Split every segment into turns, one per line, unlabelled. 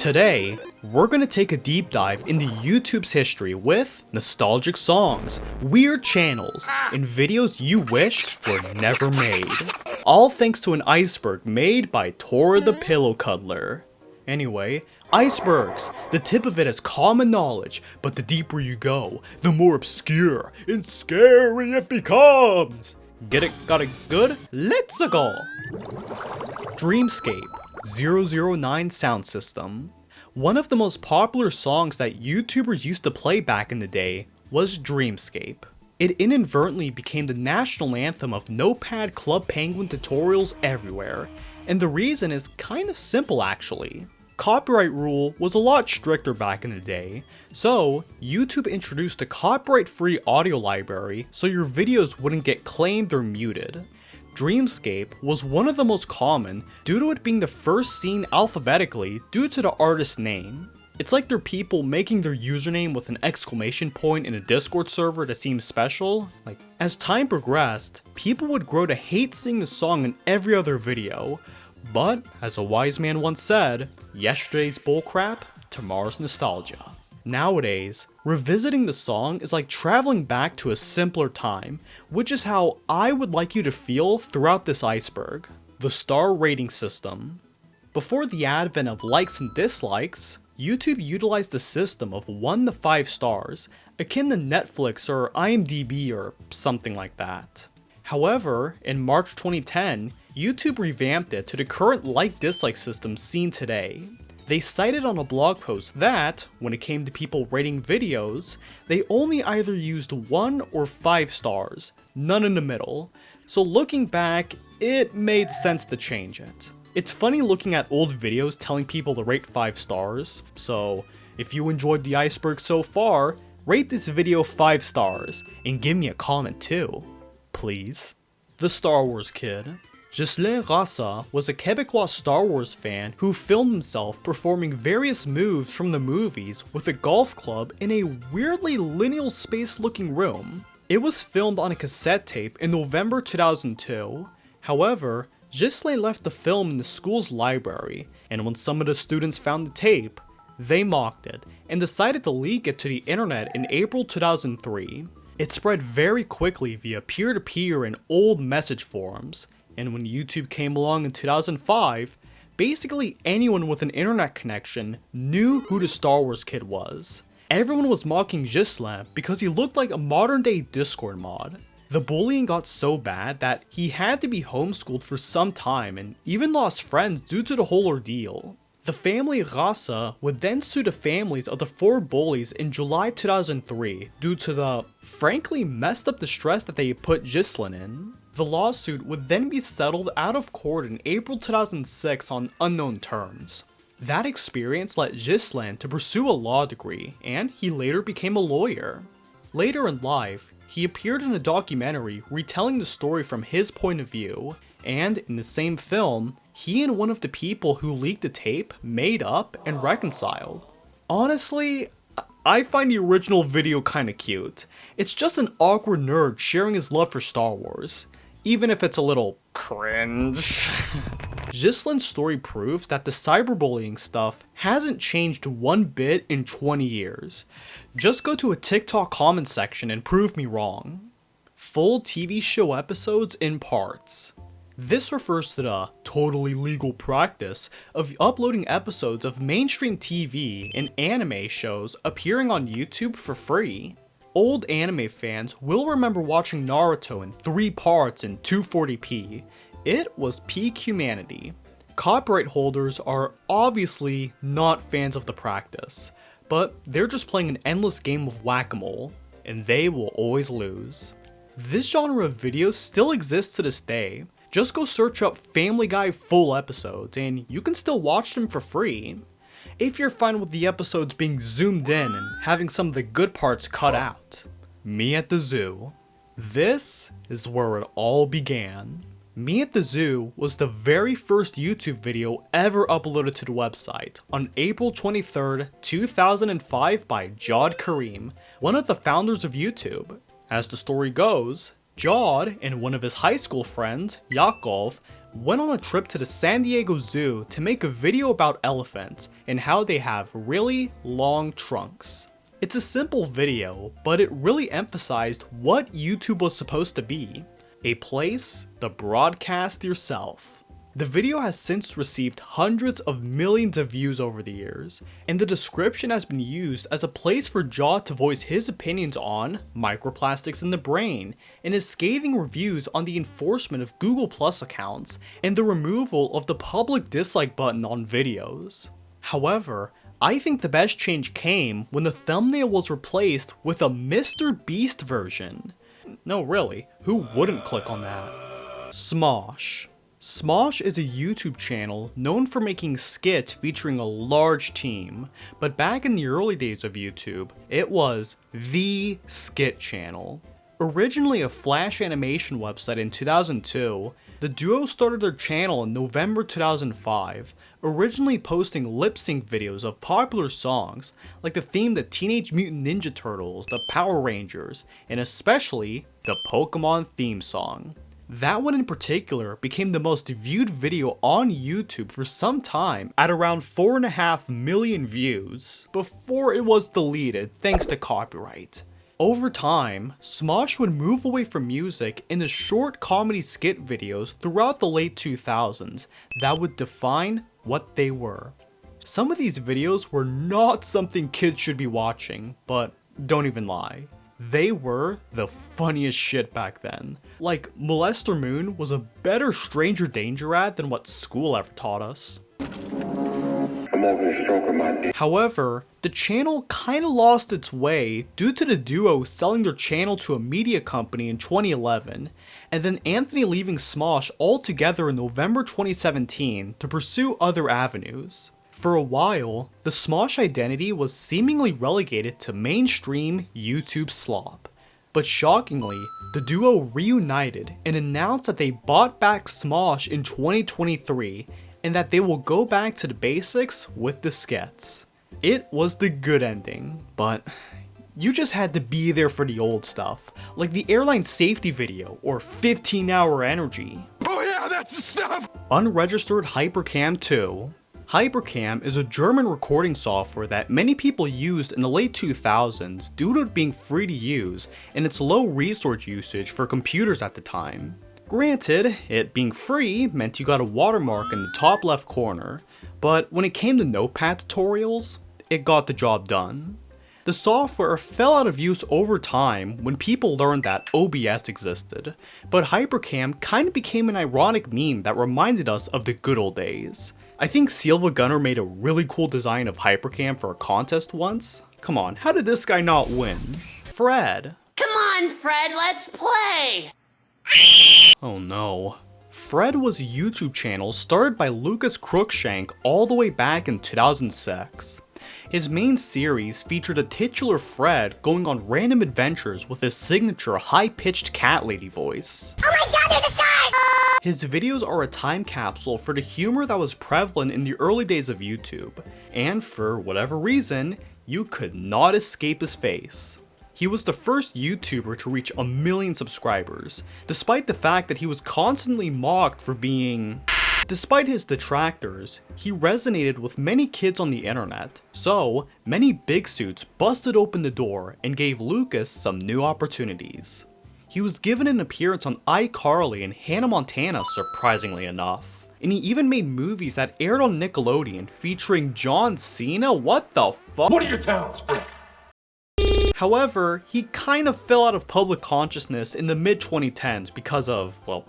Today, we're gonna take a deep dive into YouTube's history with nostalgic songs, weird channels, and videos you wish were never made. All thanks to an iceberg made by Tora the Pillow Cuddler. Anyway, icebergs, the tip of it is common knowledge, but the deeper you go, the more obscure and scary it becomes. Get it? Got it good? Let's go! Dreamscape 009 sound system. One of the most popular songs that YouTubers used to play back in the day was Dreamscape. It inadvertently became the national anthem of Notepad Club Penguin tutorials everywhere, and the reason is kinda simple actually. Copyright rule was a lot stricter back in the day, so YouTube introduced a copyright-free audio library so your videos wouldn't get claimed or muted. Dreamscape was one of the most common due to it being the first seen alphabetically due to the artist's name. It's like they're people making their username with an exclamation point in a Discord server to seem special. As time progressed, people would grow to hate seeing the song in every other video. But, as a wise man once said, yesterday's bullcrap, tomorrow's nostalgia. Nowadays, revisiting the song is like traveling back to a simpler time, which is how I would like you to feel throughout this iceberg. The star rating system. Before the advent of likes and dislikes, YouTube utilized a system of 1 to 5 stars, akin to Netflix or IMDb or something like that. However, in March 2010, YouTube revamped it to the current like-dislike system seen today. They cited on a blog post that, when it came to people rating videos, they only either used 1 or 5 stars, none in the middle. So looking back, it made sense to change it. It's funny looking at old videos telling people to rate 5 stars, so if you enjoyed the iceberg so far, rate this video 5 stars, and give me a comment too, please. The Star Wars Kid. Ghislain Rassa was a Quebecois Star Wars fan who filmed himself performing various moves from the movies with a golf club in a weirdly lineal space looking room. It was filmed on a cassette tape in November 2002. However, Ghislain left the film in the school's library, and when some of the students found the tape, they mocked it and decided to leak it to the internet in April 2003. It spread very quickly via peer-to-peer and old message forums. And when YouTube came along in 2005, basically anyone with an internet connection knew who the Star Wars Kid was. Everyone was mocking Ghislain because he looked like a modern day Discord mod. The bullying got so bad that he had to be homeschooled for some time and even lost friends due to the whole ordeal. The family Rassa would then sue the families of the 4 bullies in July 2003 due to the frankly messed up distress that they put Ghislain in. The lawsuit would then be settled out of court in April 2006 on unknown terms. That experience led Ghislain to pursue a law degree, and he later became a lawyer. Later in life, he appeared in a documentary retelling the story from his point of view, and in the same film, he and one of the people who leaked the tape made up and reconciled. Honestly, I find the original video kinda cute. It's just an awkward nerd sharing his love for Star Wars, even if it's a little cringe. Ghislain's story proves that the cyberbullying stuff hasn't changed one bit in 20 years. Just go to a TikTok comment section and prove me wrong. Full TV show episodes in parts. This refers to the totally legal practice of uploading episodes of mainstream TV and anime shows appearing on YouTube for free. Old anime fans will remember watching Naruto in 3 parts in 240p. It was peak humanity. Copyright holders are obviously not fans of the practice, but they're just playing an endless game of whack-a-mole, and they will always lose. This genre of videos still exists to this day. Just go search up Family Guy full episodes, and you can still watch them for free. If you're fine with the episodes being zoomed in and having some of the good parts cut out. Me at the Zoo. This is where it all began. Me at the Zoo was the very first YouTube video ever uploaded to the website on April 23rd, 2005 by Jawd Karim, one of the founders of YouTube. As the story goes, Jawd and one of his high school friends, Yakov, went on a trip to the San Diego Zoo to make a video about elephants and how they have really long trunks. It's a simple video, but it really emphasized what YouTube was supposed to be. A place to broadcast yourself. The video has since received hundreds of millions of views over the years, and the description has been used as a place for Jaw to voice his opinions on microplastics in the brain, and his scathing reviews on the enforcement of Google Plus accounts, and the removal of the public dislike button on videos. However, I think the best change came when the thumbnail was replaced with a Mr. Beast version. No, really, who wouldn't click on that? Smosh. Smosh is a YouTube channel known for making skits featuring a large team, but back in the early days of YouTube, it was the skit channel. Originally a Flash animation website in 2002, the duo started their channel in November 2005, originally posting lip-sync videos of popular songs like the theme to Teenage Mutant Ninja Turtles, the Power Rangers, and especially the Pokemon theme song. That one in particular became the most viewed video on YouTube for some time at around 4.5 million views, before it was deleted thanks to copyright. Over time, Smosh would move away from music into short comedy skit videos throughout the late 2000s that would define what they were. Some of these videos were not something kids should be watching, but don't even lie. They were the funniest shit back then. Like, Molester Moon was a better Stranger Danger ad than what school ever taught us. However, the channel kinda lost its way due to the duo selling their channel to a media company in 2011, and then Anthony leaving Smosh altogether in November 2017 to pursue other avenues. For a while, the Smosh identity was seemingly relegated to mainstream YouTube slop. But shockingly, the duo reunited and announced that they bought back Smosh in 2023 and that they will go back to the basics with the skits. It was the good ending, but you just had to be there for the old stuff, like the airline safety video or 15-hour energy. Oh yeah, that's the stuff! Unregistered Hypercam 2. Hypercam is a German recording software that many people used in the late 2000s due to it being free to use and its low resource usage for computers at the time. Granted, it being free meant you got a watermark in the top left corner, but when it came to Notepad tutorials, it got the job done. The software fell out of use over time when people learned that OBS existed, but Hypercam kinda became an ironic meme that reminded us of the good old days. I think Silva Gunner made a really cool design of Hypercam for a contest once. Come on, how did this guy not win? Fred.
Come on, Fred, let's play!
Oh no. Fred was a YouTube channel started by Lucas Crookshank all the way back in 2006. His main series featured a titular Fred going on random adventures with his signature high-pitched cat lady voice.
Oh my god, there's a star!
His videos are a time capsule for the humor that was prevalent in the early days of YouTube, and for whatever reason, you could not escape his face. He was the first YouTuber to reach 1 million subscribers, despite the fact that he was constantly mocked for being... Despite his detractors, he resonated with many kids on the internet, so many big suits busted open the door and gave Lucas some new opportunities. He was given an appearance on iCarly and Hannah Montana, surprisingly enough. And he even made movies that aired on Nickelodeon featuring John Cena? What the fuck?
What are your talents, Fred?
However, he kind of fell out of public consciousness in the mid-2010s because of, well,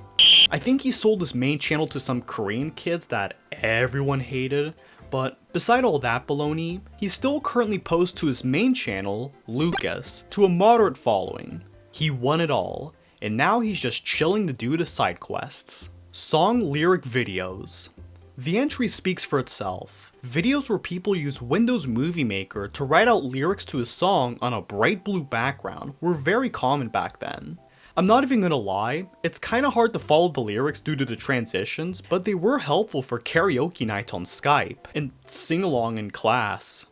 I think he sold his main channel to some Korean kids that everyone hated. But beside all that baloney, he still currently posts to his main channel, Lucas, to a moderate following. He won it all, and now he's just chilling to do the side quests. Song lyric videos. The entry speaks for itself. Videos where people use Windows Movie Maker to write out lyrics to a song on a bright blue background were very common back then. I'm not even gonna lie, it's kinda hard to follow the lyrics due to the transitions, but they were helpful for karaoke night on Skype, and sing-along in class.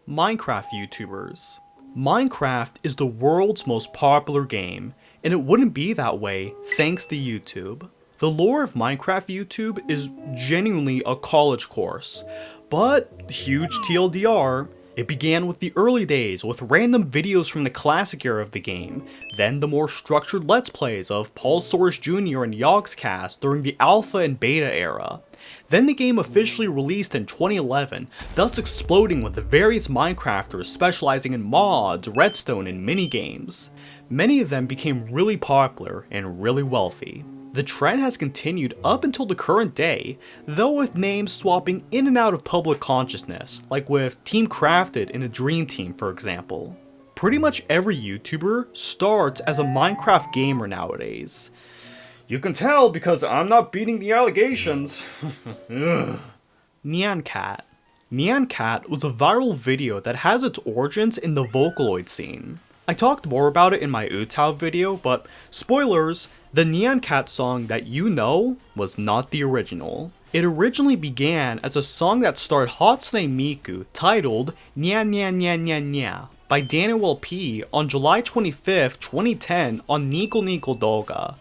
Minecraft YouTubers. Minecraft is the world's most popular game, and it wouldn't be that way thanks to YouTube. The lore of Minecraft YouTube is genuinely a college course, but huge TLDR, it began with the early days with random videos from the classic era of the game, then the more structured Let's Plays of Paul Soares Jr. and Yogscast during the alpha and beta era. Then the game officially released in 2011, thus exploding with the various Minecrafters specializing in mods, redstone, and minigames. Many of them became really popular and really wealthy. The trend has continued up until the current day, though with names swapping in and out of public consciousness, like with Team Crafted in a Dream Team for example. Pretty much every YouTuber starts as a Minecraft gamer nowadays. You can tell because I'm not beating the allegations. Nyan Cat. Nyan Cat was a viral video that has its origins in the Vocaloid scene. I talked more about it in my Utao video, but spoilers, the Nyan Cat song that you know was not the original. It originally began as a song that starred Hatsune Miku titled Nya Nya Nya Nya Nya by Daniel P on July 25th, 2010 on Nico Nico Doga.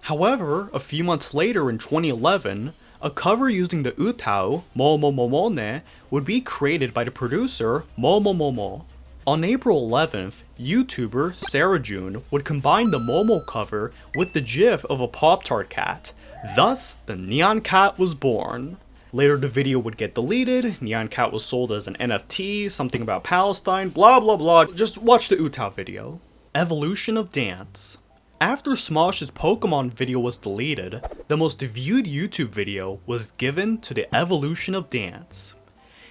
However, a few months later in 2011, a cover using the Utao, Momo Momone, would be created by the producer Momo Momo. On April 11th, YouTuber Sarah June would combine the Momo cover with the gif of a Pop-Tart cat. Thus, the Nyan Cat was born. Later the video would get deleted, Nyan Cat was sold as an NFT, something about Palestine, blah blah blah, just watch the Utao video. Evolution of Dance. After Smosh's Pokemon video was deleted, the most viewed YouTube video was given to the Evolution of Dance.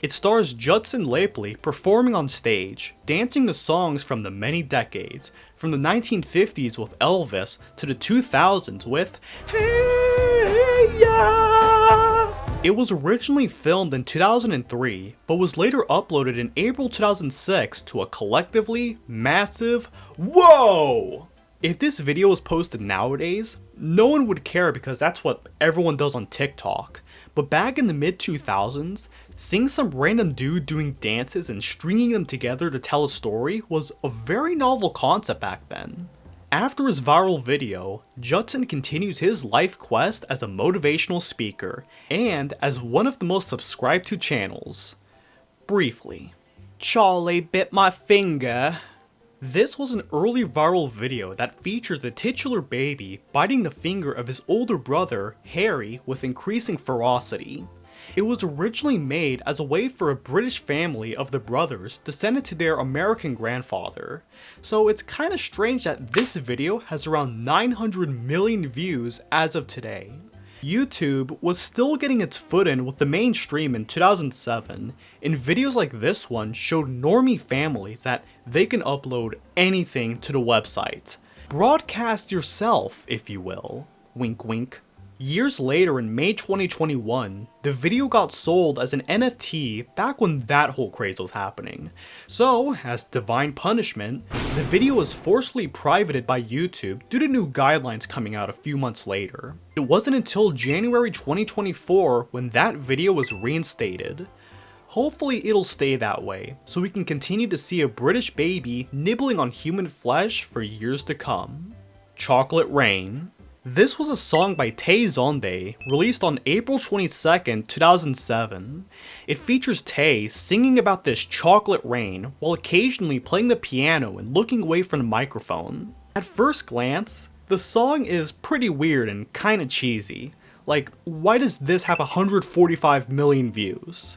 It stars Judson Lapley performing on stage, dancing the songs from the many decades, from the 1950s with Elvis to the 2000s with Hey Ya! It was originally filmed in 2003, but was later uploaded in April 2006 to a collectively massive whoa! If this video was posted nowadays, no one would care because that's what everyone does on TikTok. But back in the mid-2000s, seeing some random dude doing dances and stringing them together to tell a story was a very novel concept back then. After his viral video, Judson continues his life quest as a motivational speaker, and as one of the most subscribed to channels. Briefly. Charlie bit my finger. This was an early viral video that featured the titular baby biting the finger of his older brother, Harry, with increasing ferocity. It was originally made as a way for a British family of the brothers to send it to their American grandfather. So it's kinda strange that this video has around 900 million views as of today. YouTube was still getting its foot in with the mainstream in 2007, and videos like this one showed normie families that they can upload anything to the website. Broadcast yourself, if you will. Wink wink. Years later in May 2021, the video got sold as an NFT back when that whole craze was happening. So, as divine punishment, the video was forcibly privated by YouTube due to new guidelines coming out a few months later. It wasn't until January 2024 when that video was reinstated. Hopefully it'll stay that way, so we can continue to see a British baby nibbling on human flesh for years to come. Chocolate Rain. This was a song by Tay Zonde, released on April 22nd, 2007. It features Tay singing about this chocolate rain while occasionally playing the piano and looking away from the microphone. At first glance, the song is pretty weird and kinda cheesy. Like, why does this have 145 million views?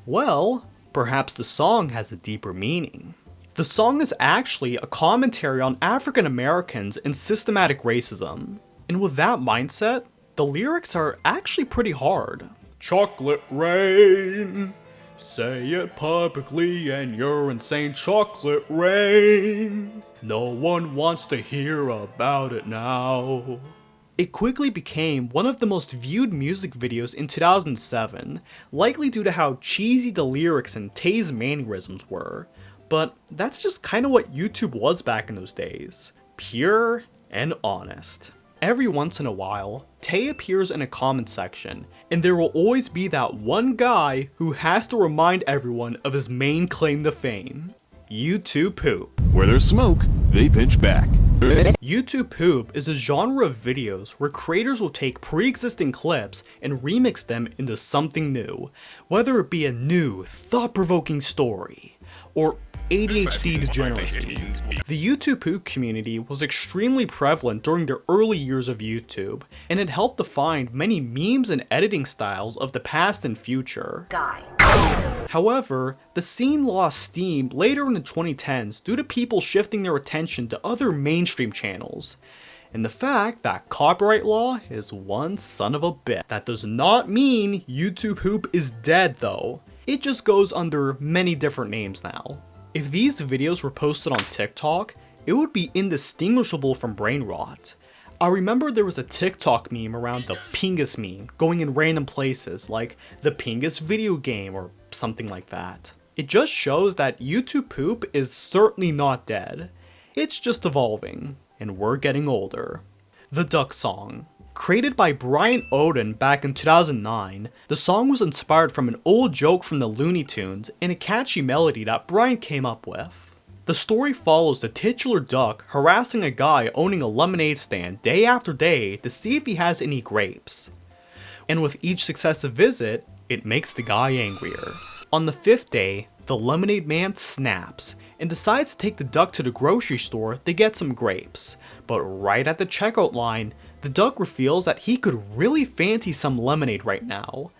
Well, perhaps the song has a deeper meaning. The song is actually a commentary on African Americans and systematic racism. And with that mindset, the lyrics are actually pretty hard. Chocolate rain, say it publicly and you're insane. Chocolate rain, no one wants to hear about it now. It quickly became one of the most viewed music videos in 2007, likely due to how cheesy the lyrics and Tay's mannerisms were. But that's just kinda what YouTube was back in those days. Pure and honest. Every once in a while, Tay appears in a comment section, and there will always be that one guy who has to remind everyone of his main claim to fame. YouTube poop.
Where there's smoke, they pinch back.
YouTube Poop is a genre of videos where creators will take pre-existing clips and remix them into something new, whether it be a new, thought-provoking story, or ADHD degeneracy. The YouTube Poop community was extremely prevalent during the early years of YouTube, and it helped define many memes and editing styles of the past and future. However, the scene lost steam later in the 2010s due to people shifting their attention to other mainstream channels, and the fact that copyright law is one son of a bitch. That does not mean YouTube Poop is dead though, it just goes under many different names now. If these videos were posted on TikTok, it would be indistinguishable from brain rot. I remember there was a TikTok meme around the PINGAS meme going in random places like the PINGAS video game or something like that. It just shows that YouTube Poop is certainly not dead. It's just evolving, and we're getting older. The Duck Song. Created by Brian Oden back in 2009, the song was inspired from an old joke from the Looney Tunes and a catchy melody that Brian came up with. The story follows the titular duck harassing a guy owning a lemonade stand day after day to see if he has any grapes. And with each successive visit, it makes the guy angrier. On the 5th day, the lemonade man snaps and decides to take the duck to the grocery store to get some grapes. But right at the checkout line, the duck reveals that he could really fancy some lemonade right now,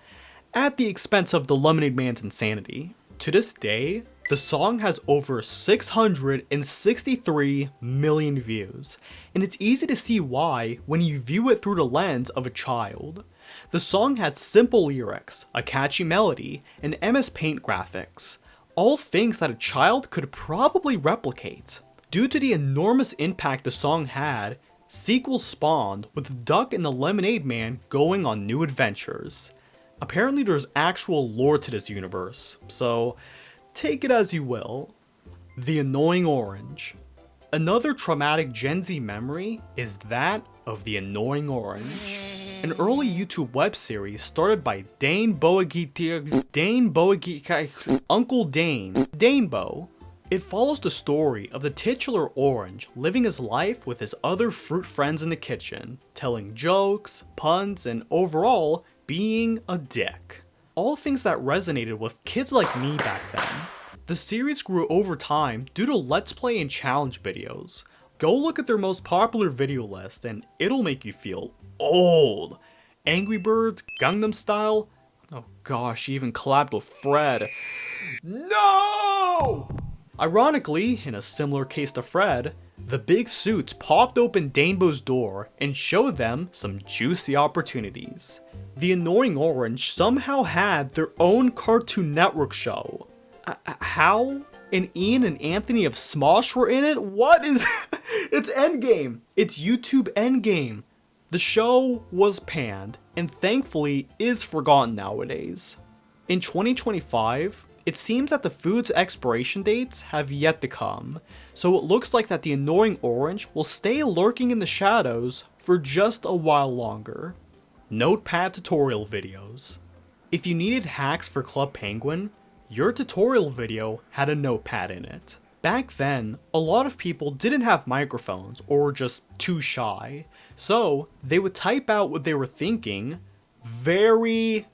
at the expense of the lemonade man's insanity. To this day, the song has over 663 million views, and it's easy to see why when you view it through the lens of a child. The song had simple lyrics, a catchy melody, and MS Paint graphics, all things that a child could probably replicate. Due to the enormous impact the song had, sequels spawned with the duck and the lemonade man going on new adventures. Apparently there's actual lore to this universe, so take it as you will. The Annoying Orange. Another traumatic Gen Z memory is that of The Annoying Orange, an early YouTube web series started by Uncle Dane, Danebo. It follows the story of the titular orange living his life with his other fruit friends in the kitchen, telling jokes, puns, and overall being a dick. All things that resonated with kids like me back then. The series grew over time due to Let's Play and challenge videos. Go look at their most popular video list and it'll make you feel old. Angry Birds, Gangnam Style, oh gosh, she even collabed with Fred. No! Ironically, in a similar case to Fred, the big suits popped open Danebo's door and showed them some juicy opportunities. The Annoying Orange somehow had their own Cartoon Network show. How? And Ian and Anthony of Smosh were in it? What is... It's Endgame! It's YouTube Endgame! The show was panned, and thankfully is forgotten nowadays. In 2025, it seems that the food's expiration dates have yet to come, so it looks like that the Annoying Orange will stay lurking in the shadows for just a while longer. Notepad tutorial videos. If you needed hacks for Club Penguin, your tutorial video had a notepad in it. Back then, a lot of people didn't have microphones or were just too shy, so they would type out what they were thinking very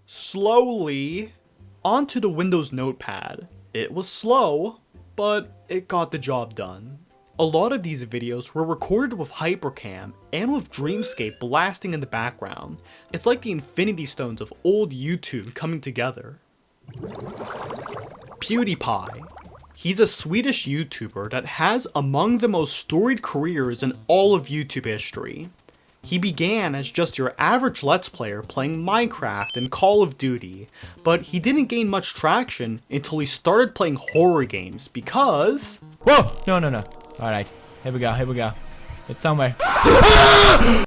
slowly onto the Windows notepad. It was slow, but it got the job done. A lot of these videos were recorded with Hypercam and with Dreamscape blasting in the background. It's like the Infinity Stones of old YouTube coming together. PewDiePie. He's a Swedish YouTuber that has among the most storied careers in all of YouTube history. He began as just your average Let's Player playing Minecraft and Call of Duty, but he didn't gain much traction until he started playing horror games because...
Whoa! No. Alright, here we go. It's somewhere.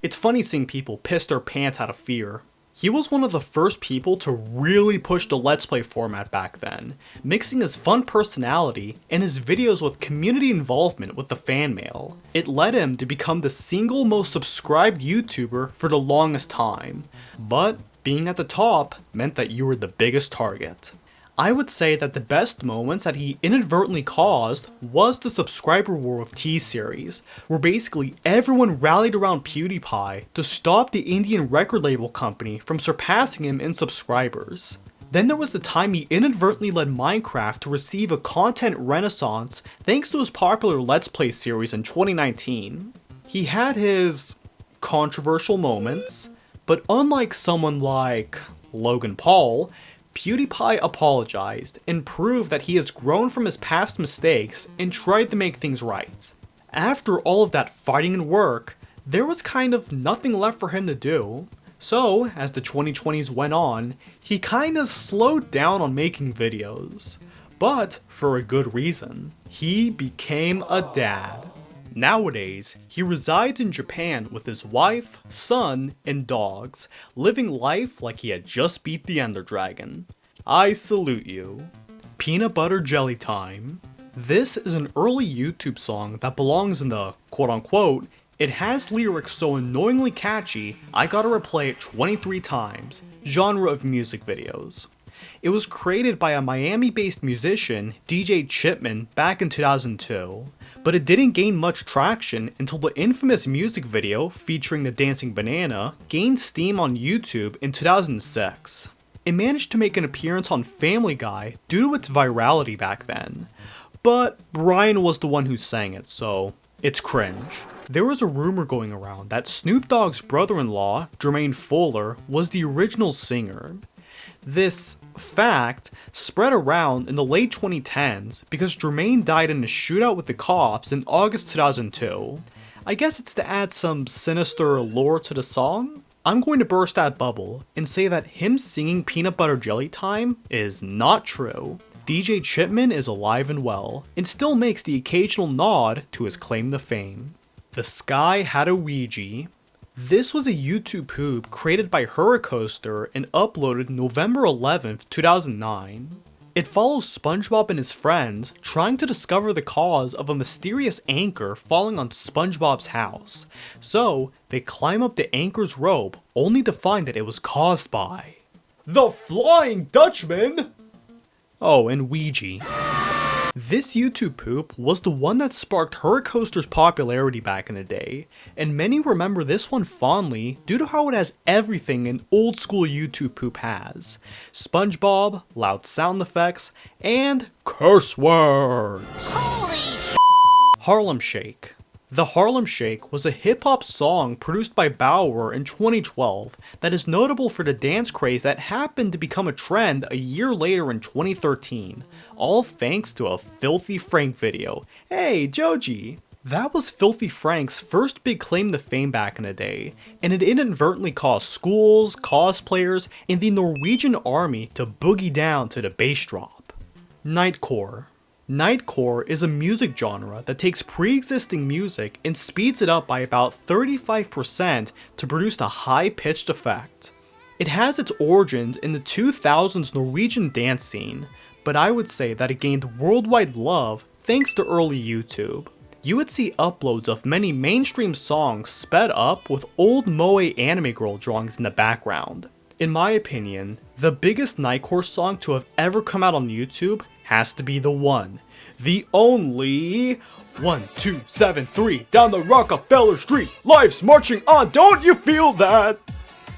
It's funny seeing people piss their pants out of fear. He was one of the first people to really push the Let's Play format back then, mixing his fun personality and his videos with community involvement with the fan mail. It led him to become the single most subscribed YouTuber for the longest time, but being at the top meant that you were the biggest target. I would say that the best moments that he inadvertently caused was the subscriber war of T-Series, where basically everyone rallied around PewDiePie to stop the Indian record label company from surpassing him in subscribers. Then there was the time he inadvertently led Minecraft to receive a content renaissance thanks to his popular Let's Play series in 2019. He had his controversial moments, but unlike someone like Logan Paul, PewDiePie apologized and proved that he has grown from his past mistakes and tried to make things right. After all of that fighting and work, there was kind of nothing left for him to do. So, as the 2020s went on, he kinda slowed down on making videos. But for a good reason. He became a dad. Nowadays, he resides in Japan with his wife, son, and dogs, living life like he had just beat the Ender Dragon. I salute you. Peanut Butter Jelly Time. This is an early YouTube song that belongs in the quote-unquote, "it has lyrics so annoyingly catchy, I gotta replay it 23 times" genre of music videos. It was created by a Miami-based musician, DJ Chipman, back in 2002. But it didn't gain much traction until the infamous music video featuring the dancing banana gained steam on YouTube in 2006. It managed to make an appearance on Family Guy due to its virality back then, but Brian was the one who sang it, so it's cringe. There was a rumor going around that Snoop Dogg's brother-in-law, Jermaine Fuller, was the original singer. This fact spread around in the late 2010s because Jermaine died in a shootout with the cops in August 2002. I guess it's to add some sinister lore to the song? I'm going to burst that bubble and say that him singing Peanut Butter Jelly Time is not true. DJ Chipman is alive and well, and still makes the occasional nod to his claim to fame. The Sky Had a Ouija. This was a YouTube poop created by Hurricoaster and uploaded November 11th, 2009. It follows SpongeBob and his friends trying to discover the cause of a mysterious anchor falling on SpongeBob's house. So, they climb up the anchor's rope only to find that it was caused by the Flying Dutchman! Oh, and Ouija. This YouTube poop was the one that sparked Hurricoaster's popularity back in the day, and many remember this one fondly due to how it has everything an old school YouTube poop has. SpongeBob, loud sound effects, and curse words.
Holy
Harlem Shake. The Harlem Shake was a hip-hop song produced by Bower in 2012 that is notable for the dance craze that happened to become a trend a year later in 2013, all thanks to a Filthy Frank video. Hey, Joji! That was Filthy Frank's first big claim to fame back in the day, and it inadvertently caused schools, cosplayers, and the Norwegian army to boogie down to the bass drop. Nightcore. Nightcore is a music genre that takes pre-existing music and speeds it up by about 35% to produce a high-pitched effect. It has its origins in the 2000s Norwegian dance scene, but I would say that it gained worldwide love thanks to early YouTube. You would see uploads of many mainstream songs sped up with old moe anime girl drawings in the background. In my opinion, the biggest Nightcore song to have ever come out on YouTube has to be the one, the only 1, 2, 7, 3 down the Rockefeller Street, life's marching on, don't you feel that?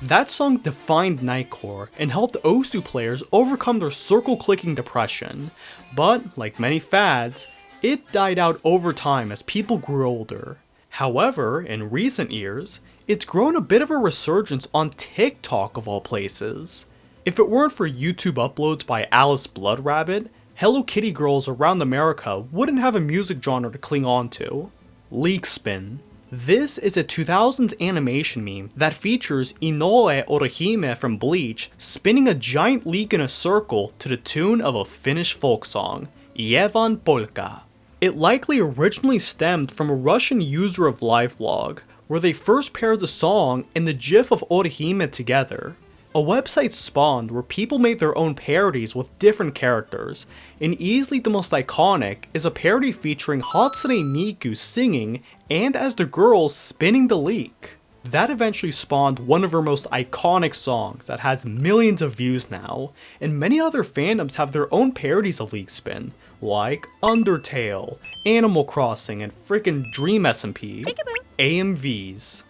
That song defined Nightcore and helped Osu players overcome their circle clicking depression, but like many fads, it died out over time as people grew older. However, in recent years, it's grown a bit of a resurgence on TikTok of all places. If it weren't for YouTube uploads by Alice Blood Rabbit, Hello Kitty girls around America wouldn't have a music genre to cling on to. Leak Spin. This is a 2000s animation meme that features Inoue Orihime from Bleach spinning a giant leak in a circle to the tune of a Finnish folk song, Jevan Polka. It likely originally stemmed from a Russian user of Livelog, where they first paired the song and the gif of Orihime together. A website spawned where people made their own parodies with different characters, and easily the most iconic is a parody featuring Hatsune Miku singing and as the girls spinning the leak. That eventually spawned one of her most iconic songs that has millions of views now, and many other fandoms have their own parodies of League Spin, like Undertale, Animal Crossing, and frickin' Dream SMP, AMVs.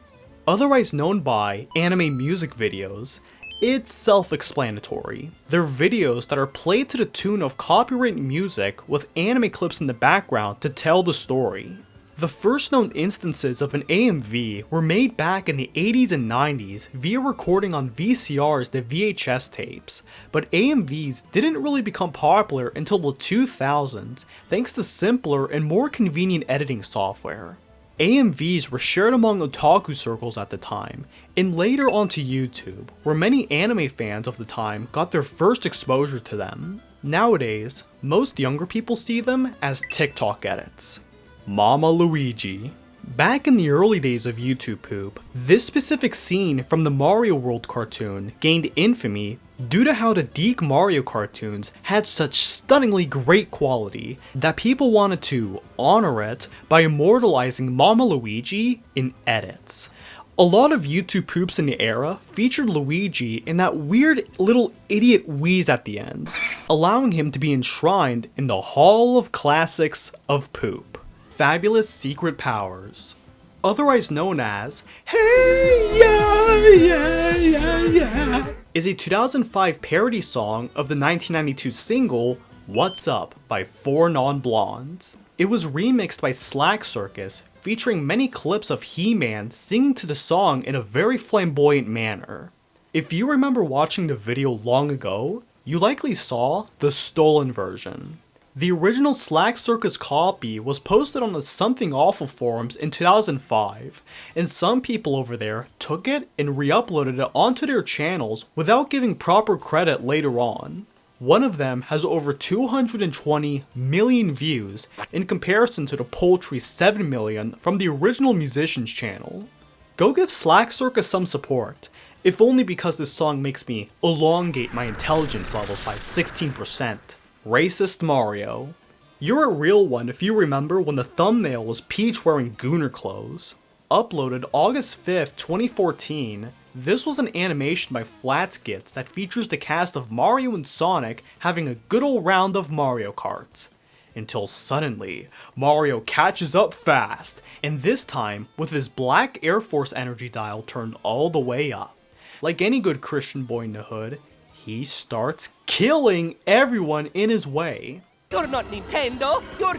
Otherwise known by anime music videos, it's self-explanatory. They're videos that are played to the tune of copyrighted music with anime clips in the background to tell the story. The first known instances of an AMV were made back in the 80s and 90s via recording on VCRs to VHS tapes, but AMVs didn't really become popular until the 2000s thanks to simpler and more convenient editing software. AMVs were shared among otaku circles at the time, and later onto YouTube, where many anime fans of the time got their first exposure to them. Nowadays, most younger people see them as TikTok edits. Mama Luigi. Back in the early days of YouTube poop, this specific scene from the Mario World cartoon gained infamy due to how the Deke Mario cartoons had such stunningly great quality that people wanted to honor it by immortalizing Mama Luigi in edits. A lot of YouTube poops in the era featured Luigi in that weird little idiot wheeze at the end, allowing him to be enshrined in the Hall of Classics of Poop. Fabulous Secret Powers, otherwise known as Hey Yeah Yeah Yeah Yeah, is a 2005 parody song of the 1992 single What's Up by 4 Non-Blondes. It was remixed by Slack Circus, featuring many clips of He-Man singing to the song in a very flamboyant manner. If you remember watching the video long ago, you likely saw the stolen version. The original Slack Circus copy was posted on the Something Awful forums in 2005, and some people over there took it and re-uploaded it onto their channels without giving proper credit later on. One of them has over 220 million views in comparison to the paltry 7 million from the original musician's channel. Go give Slack Circus some support, if only because this song makes me elongate my intelligence levels by 16%. Racist Mario. You're a real one if you remember when the thumbnail was Peach wearing Gooner clothes. Uploaded August 5th, 2014, this was an animation by Flatskits that features the cast of Mario and Sonic having a good old round of Mario Kart. Until suddenly, Mario catches up fast, and this time with his black Air Force energy dial turned all the way up. Like any good Christian boy in the hood, he starts killing everyone in his way.
You're not Nintendo, you're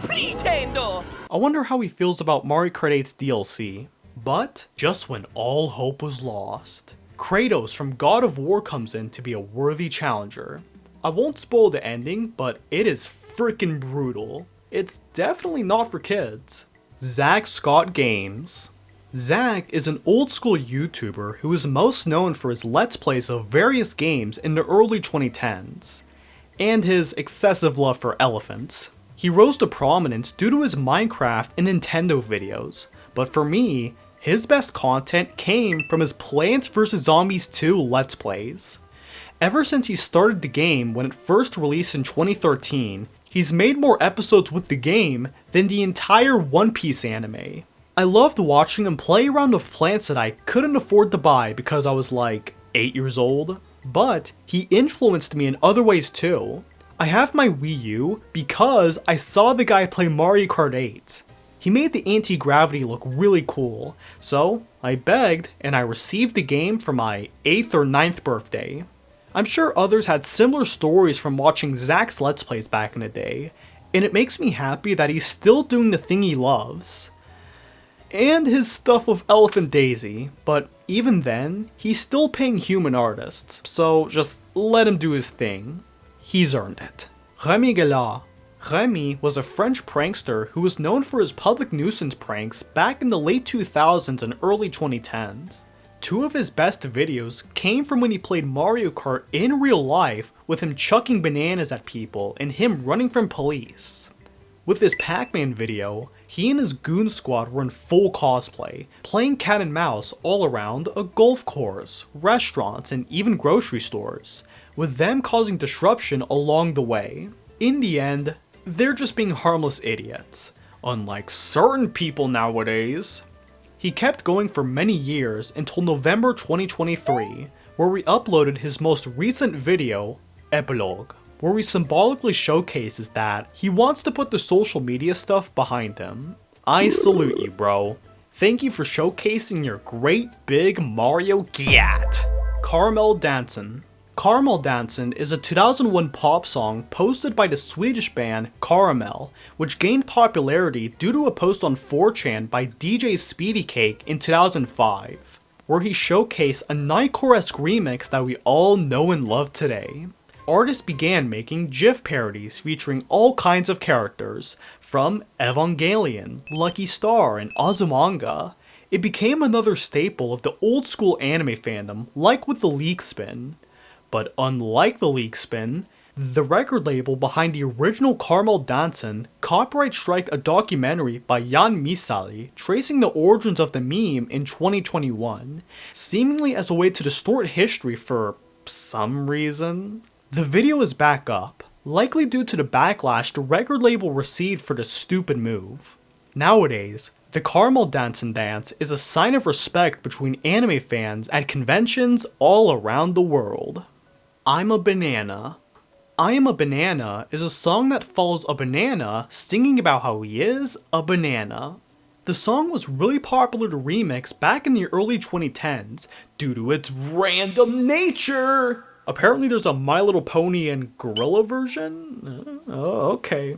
Pretendo!
I wonder how he feels about Mario Kart 8's DLC. But, just when all hope was lost, Kratos from God of War comes in to be a worthy challenger. I won't spoil the ending, but it is freaking brutal. It's definitely not for kids. Zach Scott Games. Zach is an old school YouTuber who is most known for his Let's Plays of various games in the early 2010s, and his excessive love for elephants. He rose to prominence due to his Minecraft and Nintendo videos, but for me, his best content came from his Plants vs Zombies 2 Let's Plays. Ever since he started the game when it first released in 2013, he's made more episodes with the game than the entire One Piece anime. I loved watching him play around with plants that I couldn't afford to buy because I was like 8 years old, but he influenced me in other ways too. I have my Wii U because I saw the guy play Mario Kart 8. He made the anti-gravity look really cool, so I begged and I received the game for my 8th or 9th birthday. I'm sure others had similar stories from watching Zach's Let's Plays back in the day, and it makes me happy that he's still doing the thing he loves. And his stuff with Elephant Daisy, but even then, he's still paying human artists, so just let him do his thing. He's earned it. Remy Gala. Remy was a French prankster who was known for his public nuisance pranks back in the late 2000s and early 2010s. Two of his best videos came from when he played Mario Kart in real life with him chucking bananas at people and him running from police. With his Pac-Man video, he and his goon squad were in full cosplay, playing cat and mouse all around a golf course, restaurants, and even grocery stores, with them causing disruption along the way. In the end, they're just being harmless idiots, unlike certain people nowadays. He kept going for many years until November 2023, where he uploaded his most recent video, Epilogue, where he symbolically showcases that he wants to put the social media stuff behind him. I salute you, bro. Thank you for showcasing your great big Mario Gat. Caramel Dancin'. Caramel Dancin' is a 2001 pop song posted by the Swedish band Caramel, which gained popularity due to a post on 4chan by DJ Speedy Cake in 2005, where he showcased a Nightcore-esque remix that we all know and love today. Artists began making GIF parodies featuring all kinds of characters, from Evangelion, Lucky Star, and Azumanga. It became another staple of the old school anime fandom, like with the leak spin. But unlike the leak spin, the record label behind the original Caramel Dancin' copyright striked a documentary by Jan Misali tracing the origins of the meme in 2021, seemingly as a way to distort history for some reason. The video is back up, likely due to the backlash the record label received for the stupid move. Nowadays, the Caramel Dancin' dance is a sign of respect between anime fans at conventions all around the world. I'm a Banana. I Am a Banana is a song that follows a banana singing about how he is a banana. The song was really popular to remix back in the early 2010s due to its random nature. Apparently there's a My Little Pony and Gorilla version? Oh, okay.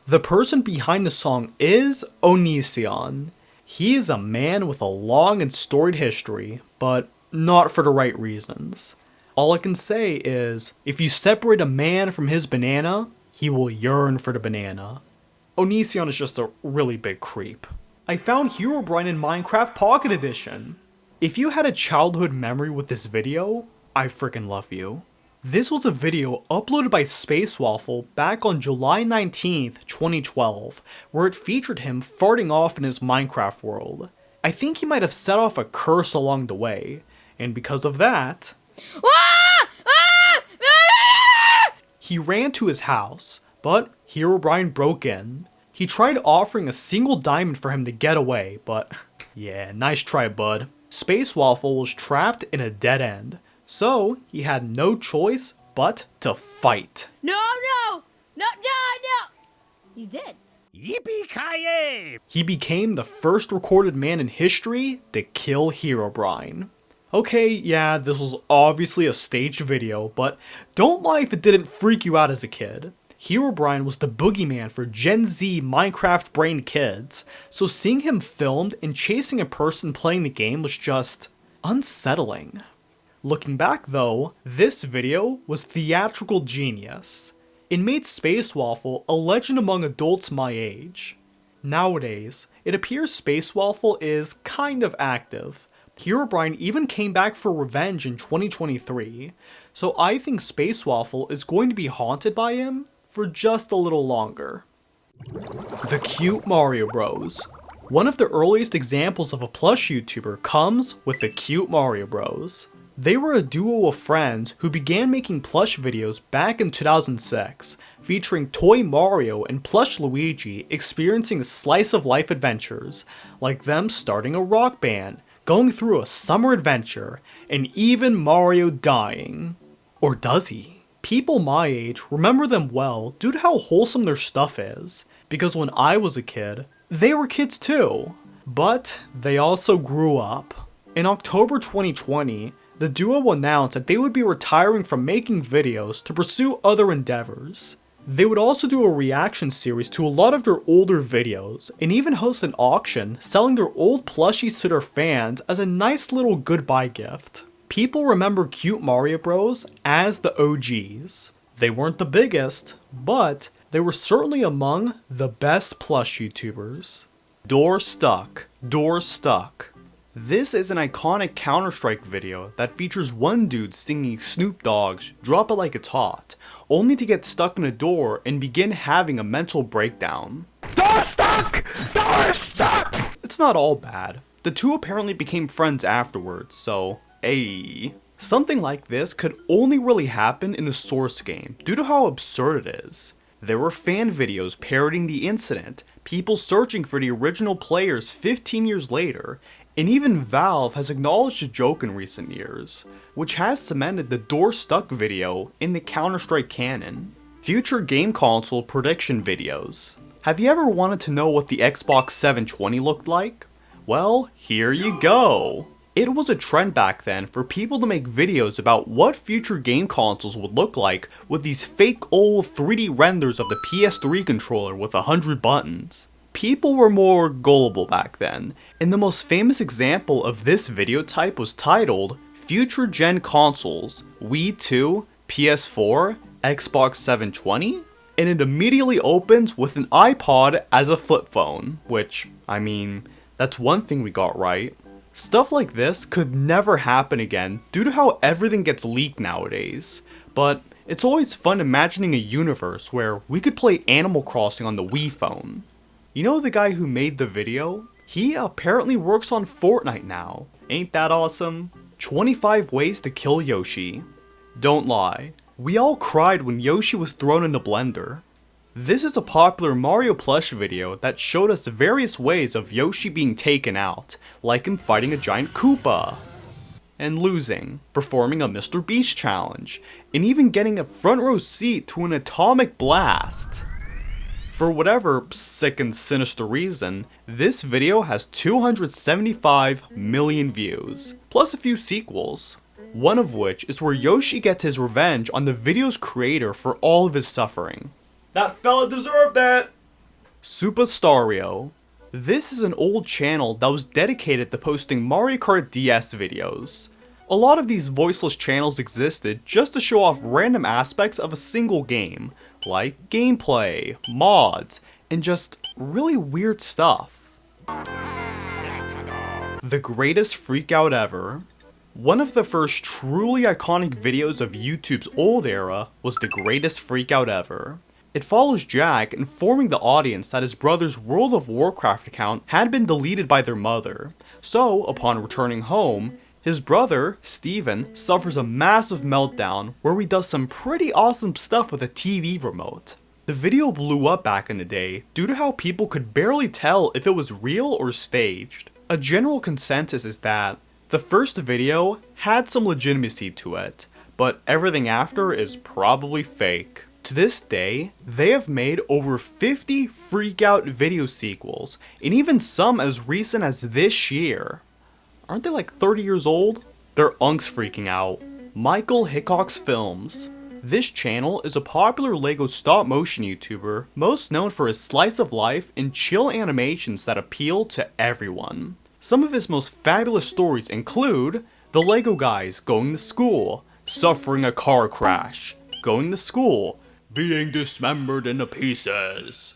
The person behind the song is Onision. He is a man with a long and storied history, but not for the right reasons. All I can say is, if you separate a man from his banana, he will yearn for the banana. Onision is just a really big creep. I found Herobrine in Minecraft Pocket Edition. If you had a childhood memory with this video, I freaking love you. This was a video uploaded by Space Waffle back on July 19th, 2012, where it featured him farting off in his Minecraft world. I think he might have set off a curse along the way, and because of that, he ran to his house, but Herobrine broke in. He tried offering a single diamond for him to get away, but yeah, nice try, bud. Space Waffle was trapped in a dead end, so he had no choice but to fight.
No! He's dead.
Yippee-ki-yay!
He became the first recorded man in history to kill Herobrine. Okay, yeah, this was obviously a staged video, but don't lie if it didn't freak you out as a kid. Herobrine was the boogeyman for Gen Z Minecraft brain kids, so seeing him filmed and chasing a person playing the game was just unsettling. Looking back though, this video was theatrical genius. It made Space Waffle a legend among adults my age. Nowadays, it appears Space Waffle is kind of active. Herobrine even came back for revenge in 2023, so I think Space Waffle is going to be haunted by him for just a little longer. The Cute Mario Bros. One of the earliest examples of a plush YouTuber comes with the Cute Mario Bros. They were a duo of friends who began making plush videos back in 2006, featuring Toy Mario and Plush Luigi experiencing slice-of-life adventures, like them starting a rock band, going through a summer adventure, and even Mario dying. Or does he? People my age remember them well due to how wholesome their stuff is, because when I was a kid, they were kids too. But they also grew up. In October 2020, the duo announced that they would be retiring from making videos to pursue other endeavors. They would also do a reaction series to a lot of their older videos, and even host an auction selling their old plushies to their fans as a nice little goodbye gift. People remember Cute Mario Bros as the OGs. They weren't the biggest, but they were certainly among the best plush YouTubers. Door Stuck. Door Stuck. This is an iconic Counter-Strike video that features one dude singing Snoop Dogg's "Drop It Like It's Hot," only to get stuck in a door and begin having a mental breakdown. Door stuck! Door stuck! It's not all bad. The two apparently became friends afterwards, so hey. Something like this could only really happen in the Source game due to how absurd it is. There were fan videos parodying the incident, people searching for the original players 15 years later, and even Valve has acknowledged the joke in recent years, which has cemented the door stuck video in the Counter-Strike canon. Future game console prediction videos. Have you ever wanted to know what the Xbox 720 looked like? Well, here you go! It was a trend back then for people to make videos about what future game consoles would look like with these fake old 3D renders of the PS3 controller with 100 buttons. People were more gullible back then, and the most famous example of this video type was titled Future Gen Consoles, Wii 2, PS4, Xbox 720? And it immediately opens with an iPod as a flip phone, which, I mean, that's one thing we got right. Stuff like this could never happen again due to how everything gets leaked nowadays, but it's always fun imagining a universe where we could play Animal Crossing on the Wii phone. You know the guy who made the video? He apparently works on Fortnite now. Ain't that awesome? 25 ways to kill Yoshi. Don't lie, we all cried when Yoshi was thrown in the blender. This is a popular Mario plush video that showed us various ways of Yoshi being taken out, like him fighting a giant Koopa, and losing, performing a Mr. Beast challenge, and even getting a front row seat to an atomic blast. For whatever sick and sinister reason, this video has 275 million views, plus a few sequels. One of which is where Yoshi gets his revenge on the video's creator for all of his suffering. That fella deserved that! Supastario. This is an old channel that was dedicated to posting Mario Kart DS videos. A lot of these voiceless channels existed just to show off random aspects of a single game, like gameplay, mods, and just really weird stuff. The greatest freakout ever. One of the first truly iconic videos of YouTube's old era was the greatest freakout ever. It follows Jack informing the audience that his brother's World of Warcraft account had been deleted by their mother, so upon returning home, his brother, Steven, suffers a massive meltdown where he does some pretty awesome stuff with a TV remote. The video blew up back in the day due to how people could barely tell if it was real or staged. A general consensus is that the first video had some legitimacy to it, but everything after is probably fake. To this day, they have made over 50 freakout video sequels, and even some as recent as this year. Aren't they like 30 years old? They're unks freaking out. Michael Hickox Films. This channel is a popular LEGO stop motion YouTuber, most known for his slice of life and chill animations that appeal to everyone. Some of his most fabulous stories include the LEGO guys going to school, suffering a car crash, going to school, being dismembered into pieces,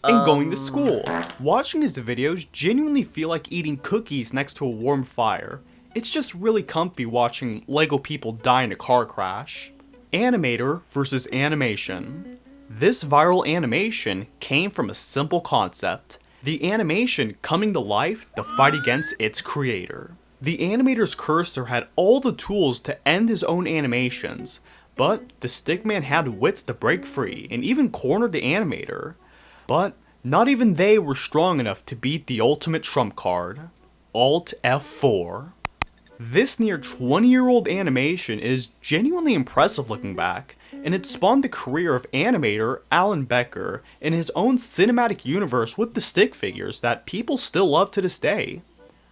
and going to school. Watching his videos genuinely feel like eating cookies next to a warm fire. It's just really comfy watching LEGO people die in a car crash. Animator versus animation. This viral animation came from a simple concept. The animation coming to life to fight against its creator. The animator's cursor had all the tools to end his own animations, but the stickman had wits to break free and even cornered the animator. But not even they were strong enough to beat the ultimate trump card, Alt F4. This near 20-year-old animation is genuinely impressive looking back, and it spawned the career of animator Alan Becker in his own cinematic universe with the stick figures that people still love to this day.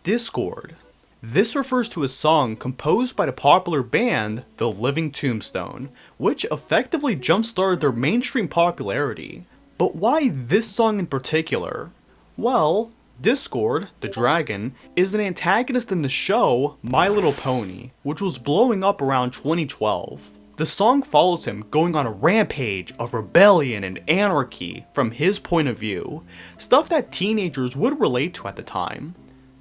Discord. This refers to a song composed by the popular band The Living Tombstone, which effectively jump-started their mainstream popularity. But why this song in particular? Well, Discord, the dragon, is an antagonist in the show My Little Pony, which was blowing up around 2012. The song follows him going on a rampage of rebellion and anarchy from his point of view, stuff that teenagers would relate to at the time.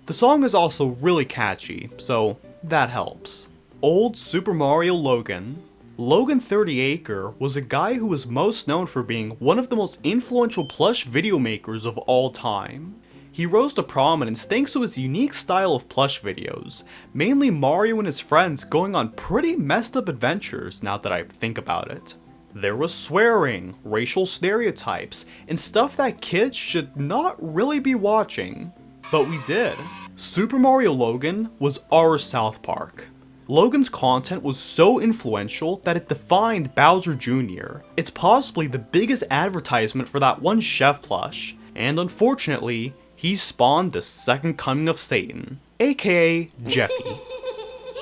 The song is also really catchy, so that helps. Old Super Mario Logan. Logan 30acre was a guy who was most known for being one of the most influential plush video makers of all time. He rose to prominence thanks to his unique style of plush videos, mainly Mario and his friends going on pretty messed up adventures now that I think about it. There was swearing, racial stereotypes, and stuff that kids should not really be watching. But we did. Super Mario Logan was our South Park. Logan's content was so influential that it defined Bowser Jr. It's possibly the biggest advertisement for that one chef plush, and unfortunately, he spawned the second coming of Satan, aka Jeffy.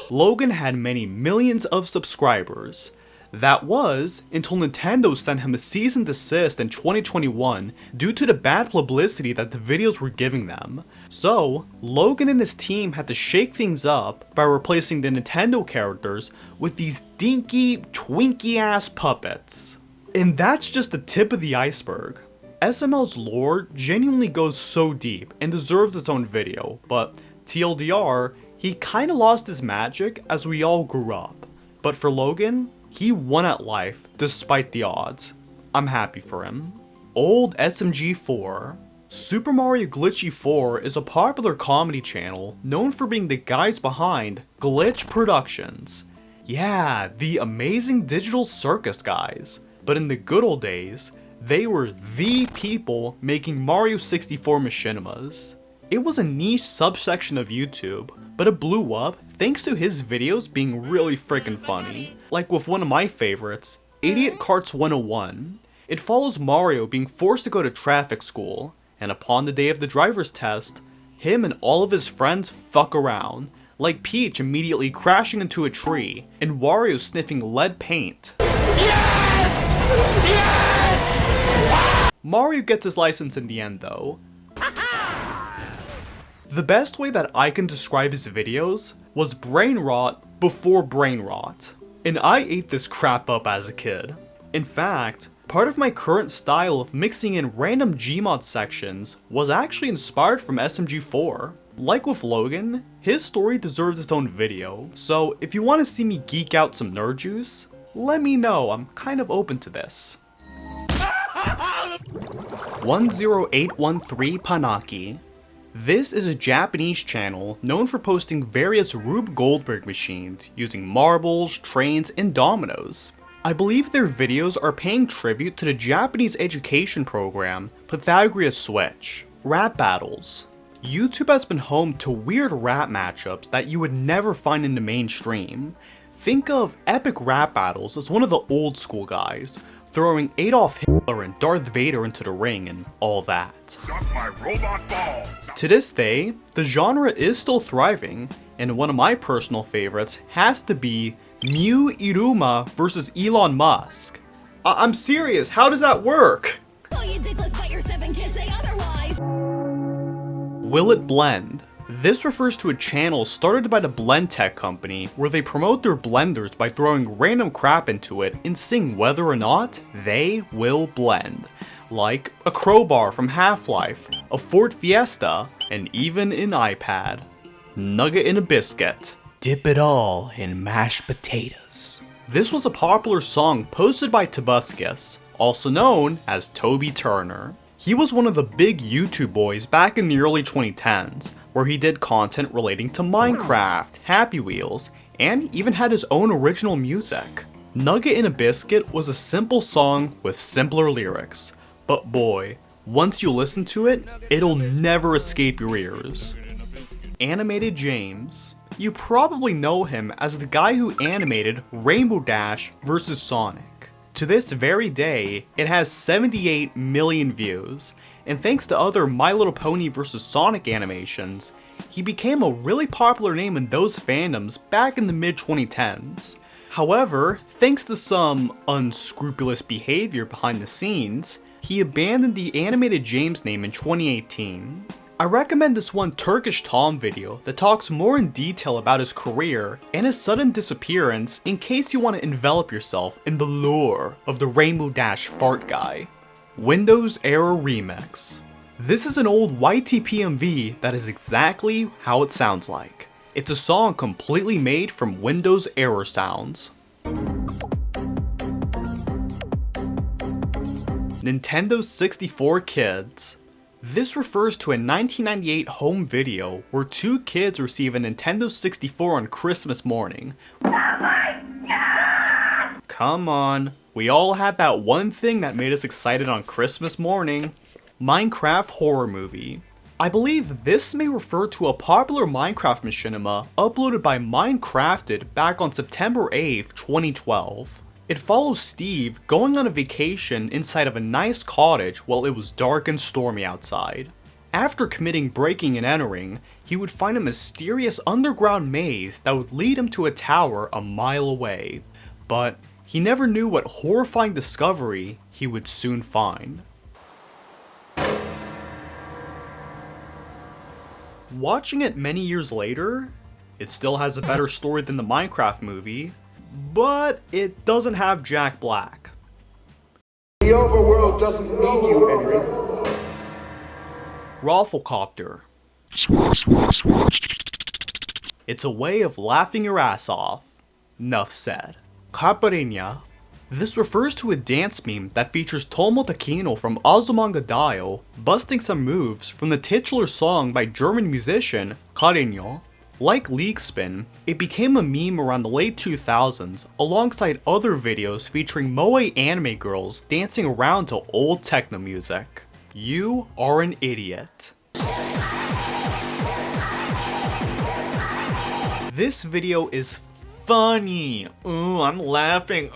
Logan had many millions of subscribers. That was until Nintendo sent him a cease and desist in 2021 due to the bad publicity that the videos were giving them. So, Logan and his team had to shake things up by replacing the Nintendo characters with these dinky, twinky ass puppets. And that's just the tip of the iceberg. SML's lore genuinely goes so deep and deserves its own video, but TLDR, he kinda lost his magic as we all grew up. But for Logan, he won at life despite the odds. I'm happy for him. Old SMG4. Super Mario Glitchy 4 is a popular comedy channel known for being the guys behind Glitch Productions. Yeah, the amazing digital circus guys. But in the good old days, they were the people making Mario 64 machinimas. It was a niche subsection of YouTube, but it blew up thanks to his videos being really freaking funny. Like with one of my favorites, Idiot Carts 101. It follows Mario being forced to go to traffic school, and upon the day of the driver's test, him and all of his friends fuck around, like Peach immediately crashing into a tree, and Wario sniffing lead paint. Yes! Yes! Mario gets his license in the end though. The best way that I can describe his videos was brain rot before brain rot. And I ate this crap up as a kid. In fact, part of my current style of mixing in random Gmod sections was actually inspired from SMG4. Like with Logan, his story deserves its own video, so if you want to see me geek out some nerd juice, let me know, I'm kind of open to this. 10813 Panaki. This is a Japanese channel known for posting various Rube Goldberg machines using marbles, trains, and dominoes. I believe their videos are paying tribute to the Japanese education program Pythagoras Switch. Rap battles. YouTube has been home to weird rap matchups that you would never find in the mainstream. Think of epic rap battles as one of the old school guys, throwing Adolf Hitler and Darth Vader into the ring and all that.
Suck my robot balls.
To this day, the genre is still thriving, and one of my personal favorites has to be Mew Iruma versus Elon Musk. I'm serious, how does that work?
Oh, you dickless, but your 7 kids say otherwise.
Will It Blend? This refers to a channel started by the Blend Tech company where they promote their blenders by throwing random crap into it and seeing whether or not they will blend. Like a crowbar from Half-Life, a Ford Fiesta, and even an iPad. Nugget in a biscuit. Dip it all in mashed potatoes. This was a popular song posted by Tobuscus, also known as Toby Turner. He was one of the big YouTube boys back in the early 2010s, where he did content relating to Minecraft, Happy Wheels, and even had his own original music. Nugget in a Biscuit was a simple song with simpler lyrics, but boy, once you listen to it, it'll never escape your ears. Animated James. You probably know him as the guy who animated Rainbow Dash vs. Sonic. To this very day, it has 78 million views, and thanks to other My Little Pony vs. Sonic animations, he became a really popular name in those fandoms back in the mid-2010s. However, thanks to some unscrupulous behavior behind the scenes, he abandoned the Animated James name in 2018. I recommend this one Turkish Tom video that talks more in detail about his career and his sudden disappearance in case you want to envelop yourself in the lore of the Rainbow Dash fart guy. Windows Error Remix. This is an old YTPMV that is exactly how it sounds like. It's a song completely made from Windows error sounds. Nintendo 64 Kids. This refers to a 1998 home video where two kids receive a Nintendo 64 on Christmas morning. Come on. We all had that one thing that made us excited on Christmas morning. Minecraft horror movie. I believe this may refer to a popular Minecraft machinima uploaded by Minecrafted back on September 8th, 2012. It follows Steve going on a vacation inside of a nice cottage while it was dark and stormy outside. After committing breaking and entering, he would find a mysterious underground maze that would lead him to a tower a mile away. But he never knew what horrifying discovery he would soon find. Watching it many years later, it still has a better story than the Minecraft movie, but it doesn't have Jack Black.
The overworld doesn't need you, Henry.
Rafflecopter. It's a way of laughing your ass off. Nuff said. Caipirinha. This refers to a dance meme that features Tomo Takino from Azumanga Daioh busting some moves from the titular song by German musician Carreño. Like League Spin, it became a meme around the late 2000s alongside other videos featuring moe anime girls dancing around to old techno music. You are an idiot. This video is funny. Ooh, I'm laughing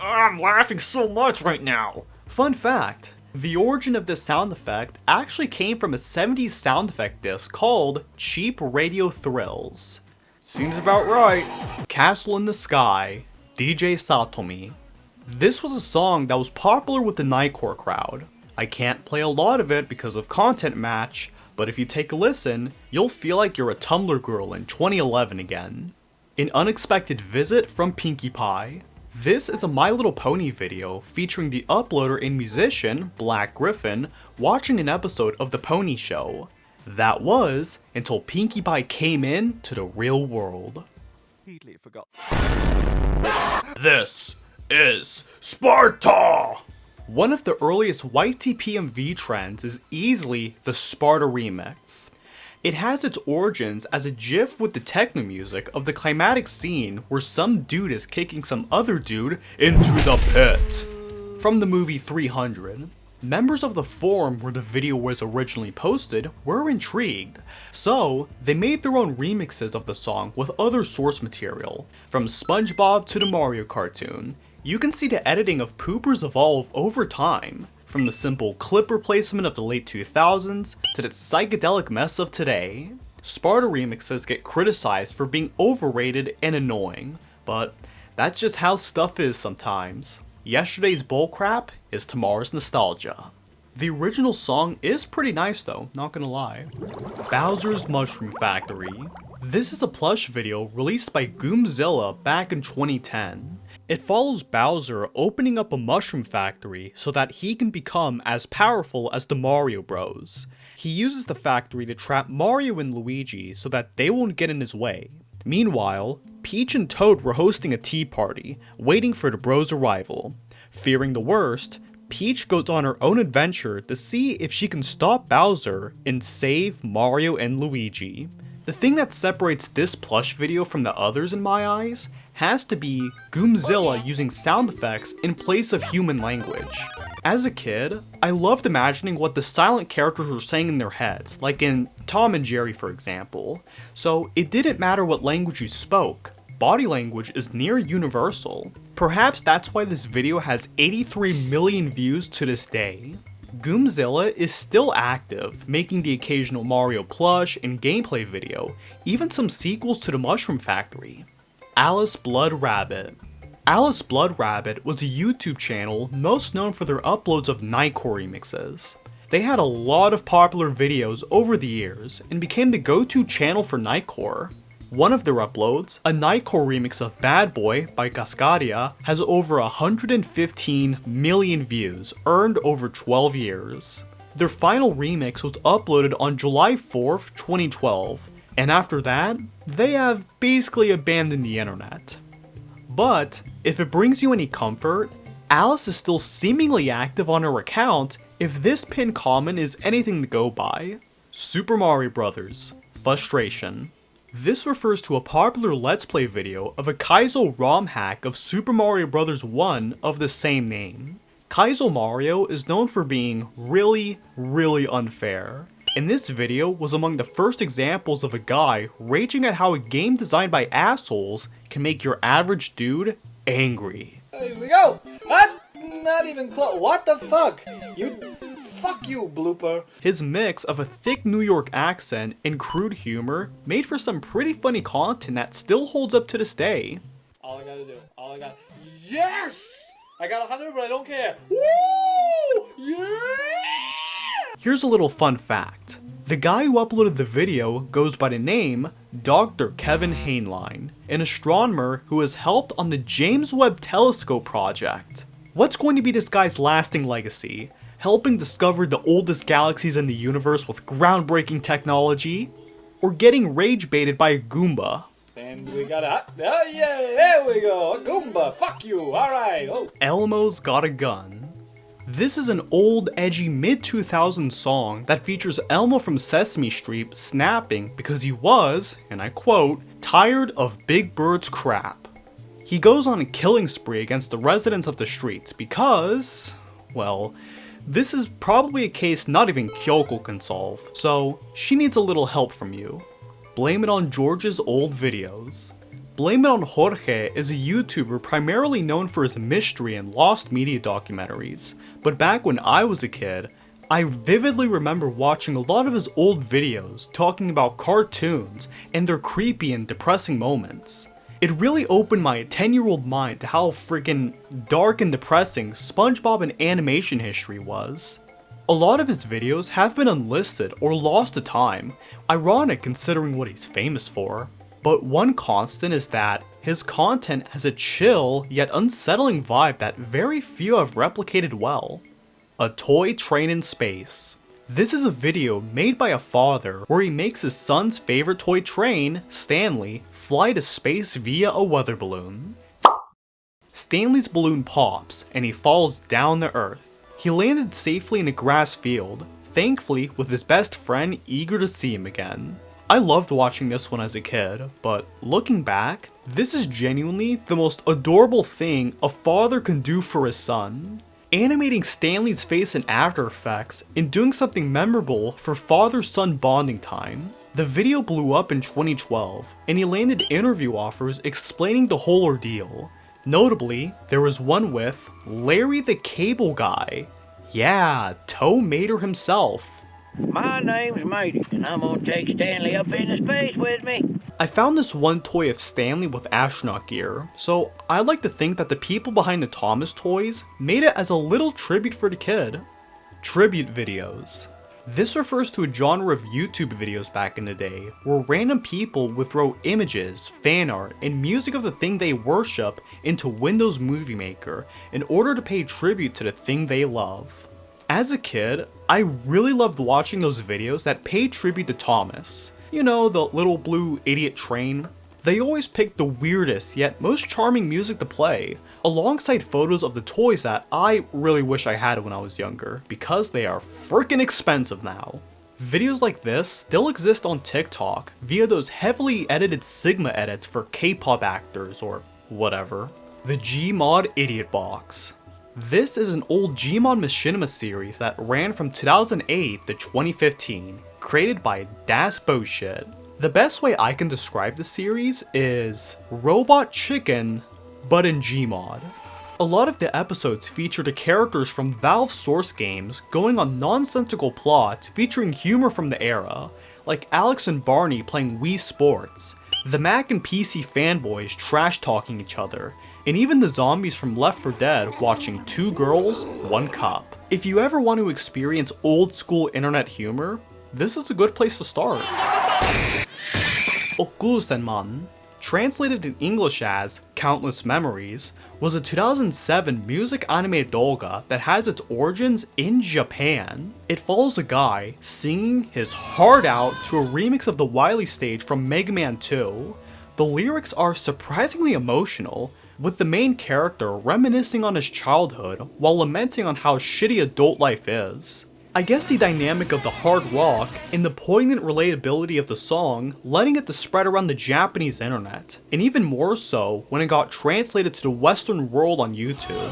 so much right now. Fun fact, the origin of this sound effect actually came from a 70s sound effect disc called Cheap Radio Thrills. Seems about right. Castle in the Sky, DJ Satomi. This was a song that was popular with the Nightcore crowd. I can't play a lot of it because of content match, but if you take a listen, you'll feel like you're a Tumblr girl in 2011 again. An Unexpected Visit from Pinkie Pie. This is a My Little Pony video featuring the uploader and musician, Black Griffin, watching an episode of The Pony Show. That was until Pinkie Pie came in to the real world. This is Sparta! One of the earliest YTPMV trends is easily the Sparta remix. It has its origins as a gif with the techno music of the climatic scene where some dude is kicking some other dude into the pit. From the movie 300, members of the forum where the video was originally posted were intrigued, so they made their own remixes of the song with other source material, from SpongeBob to the Mario cartoon. You can see the editing of poopers evolve over time, from the simple clip replacement of the late 2000s to the psychedelic mess of today. Sparta remixes get criticized for being overrated and annoying, but that's just how stuff is sometimes. Yesterday's bullcrap is tomorrow's nostalgia. The original song is pretty nice though, not gonna lie. Bowser's Mushroom Factory. This is a plush video released by Goomzilla back in 2010. It follows Bowser opening up a mushroom factory so that he can become as powerful as the Mario Bros. He uses the factory to trap Mario and Luigi so that they won't get in his way. Meanwhile, Peach and Toad were hosting a tea party, waiting for the bros' arrival. Fearing the worst, Peach goes on her own adventure to see if she can stop Bowser and save Mario and Luigi. The thing that separates this plush video from the others in my eyes has to be Goomzilla using sound effects in place of human language. As a kid, I loved imagining what the silent characters were saying in their heads, like in Tom and Jerry for example. So it didn't matter what language you spoke, body language is near universal. Perhaps that's why this video has 83 million views to this day. Goomzilla is still active, making the occasional Mario plush and gameplay video, even some sequels to the Mushroom Factory. Alice Blood Rabbit. Alice Blood Rabbit was a YouTube channel most known for their uploads of Nightcore remixes. They had a lot of popular videos over the years and became the go-to channel for Nightcore. One of their uploads, a Nightcore remix of Bad Boy by Cascadia, has over 115 million views, earned over 12 years. Their final remix was uploaded on July 4th, 2012, and after that, they have basically abandoned the internet. But, if it brings you any comfort, Alice is still seemingly active on her account if this pinned comment is anything to go by. Super Mario Bros. Frustration. This refers to a popular Let's Play video of a Kaizo ROM hack of Super Mario Bros. 1 of the same name. Kaizo Mario is known for being really unfair. And this video was among the first examples of a guy raging at how a game designed by assholes can make your average dude angry.
Here we go! What? Not even close. What the fuck? Fuck you, blooper.
His mix of a thick New York accent and crude humor made for some pretty funny content that still holds up to this day.
All I gotta do. Yes! I got 100, but I don't care. Woo! Yeah!
Here's a little fun fact. The guy who uploaded the video goes by the name Dr. Kevin Hainline, an astronomer who has helped on the James Webb Telescope project. What's going to be this guy's lasting legacy? Helping discover the oldest galaxies in the universe with groundbreaking technology? Or getting rage baited by a Goomba?
And we got a... Oh yeah, there we go! A Goomba! Fuck you! Alright! Oh.
Elmo's Got a Gun. This is an old, edgy mid-2000s song that features Elmo from Sesame Street snapping because he was, and I quote, tired of Big Bird's crap. He goes on a killing spree against the residents of the streets because, well, this is probably a case not even Kyoko can solve, so she needs a little help from you. Blame it on George's old videos. Blame It on Jorge is a YouTuber primarily known for his mystery and lost media documentaries, but back when I was a kid, I vividly remember watching a lot of his old videos talking about cartoons and their creepy and depressing moments. It really opened my 10-year-old mind to how freaking dark and depressing SpongeBob and animation history was. A lot of his videos have been unlisted or lost to time, ironic considering what he's famous for. But one constant is that his content has a chill yet unsettling vibe that very few have replicated well. A toy train in space. This is a video made by a father where he makes his son's favorite toy train, Stanley, fly to space via a weather balloon. Stanley's balloon pops and he falls down to Earth. He landed safely in a grass field, thankfully with his best friend eager to see him again. I loved watching this one as a kid, but looking back, this is genuinely the most adorable thing a father can do for his son. Animating Stanley's face in After Effects and doing something memorable for father-son bonding time. The video blew up in 2012, and he landed interview offers explaining the whole ordeal. Notably, there was one with Larry the Cable Guy. Yeah, Toe Mater himself.
My name's Matey, and I'm gonna take Stanley up into space with me.
I found this one toy of Stanley with astronaut gear, so I like to think that the people behind the Thomas toys made it as a little tribute for the kid. Tribute videos. This refers to a genre of YouTube videos back in the day, where random people would throw images, fan art, and music of the thing they worship into Windows Movie Maker in order to pay tribute to the thing they love. As a kid, I really loved watching those videos that paid tribute to Thomas. You know, the little blue idiot train? They always picked the weirdest yet most charming music to play, alongside photos of the toys that I really wish I had when I was younger, because they are freaking expensive now. Videos like this still exist on TikTok via those heavily edited Sigma edits for K-pop actors or whatever. The Gmod Idiot Box. This is an old Gmod Machinima series that ran from 2008 to 2015, created by Das Bullshit. The best way I can describe the series is Robot Chicken, but in Gmod. A lot of the episodes feature the characters from Valve's Source games going on nonsensical plots featuring humor from the era, like Alex and Barney playing Wii Sports, the Mac and PC fanboys trash-talking each other, and even the zombies from Left 4 Dead watching 2 girls, 1 cup. If you ever want to experience old school internet humor, this is a good place to start. Okusenman, translated in English as Countless Memories, was a 2007 music anime dolga that has its origins in Japan. It follows a guy singing his heart out to a remix of the Wily stage from Mega Man 2. The lyrics are surprisingly emotional, with the main character reminiscing on his childhood while lamenting on how shitty adult life is. I guess the dynamic of the hard rock and the poignant relatability of the song letting it to spread around the Japanese internet, and even more so when it got translated to the Western world on YouTube.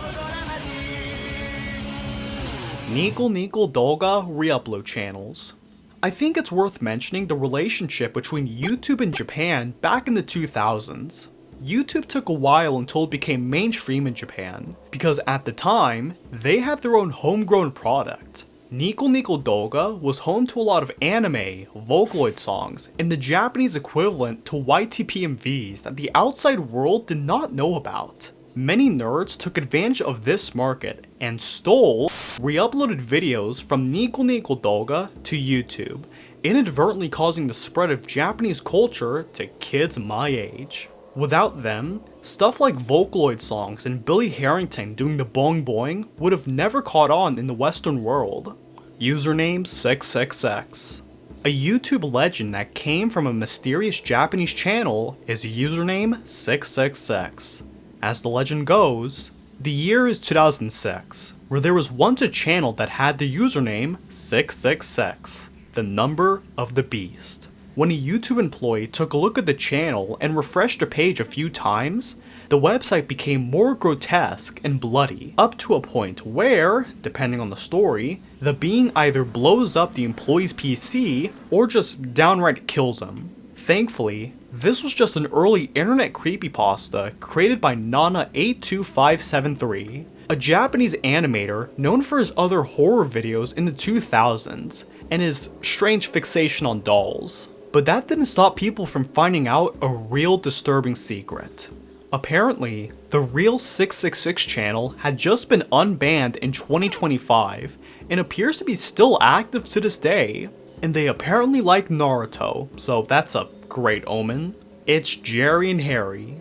Nickle Doga re-upload channels. I think it's worth mentioning the relationship between YouTube and Japan back in the 2000s. YouTube took a while until it became mainstream in Japan, because at the time, they had their own homegrown product. Nickle Doga was home to a lot of anime, Vocaloid songs, and the Japanese equivalent to YTPMVs that the outside world did not know about. Many nerds took advantage of this market and stole re-uploaded videos from Nickle Doga to YouTube, inadvertently causing the spread of Japanese culture to kids my age. Without them, stuff like Vocaloid songs and Billy Harrington doing the boing boing would have never caught on in the Western world. Username 666. A YouTube legend that came from a mysterious Japanese channel is username 666. As the legend goes, the year is 2006, where there was once a channel that had the username 666, the number of the beast. When a YouTube employee took a look at the channel and refreshed the page a few times, the website became more grotesque and bloody, up to a point where, depending on the story, the being either blows up the employee's PC or just downright kills him. Thankfully, this was just an early internet creepypasta created by Nana82573, a Japanese animator known for his other horror videos in the 2000s and his strange fixation on dolls. But that didn't stop people from finding out a real disturbing secret. Apparently, the real 666 channel had just been unbanned in 2025 and appears to be still active to this day. And they apparently like Naruto, so that's a great omen. It's Jerry and Harry.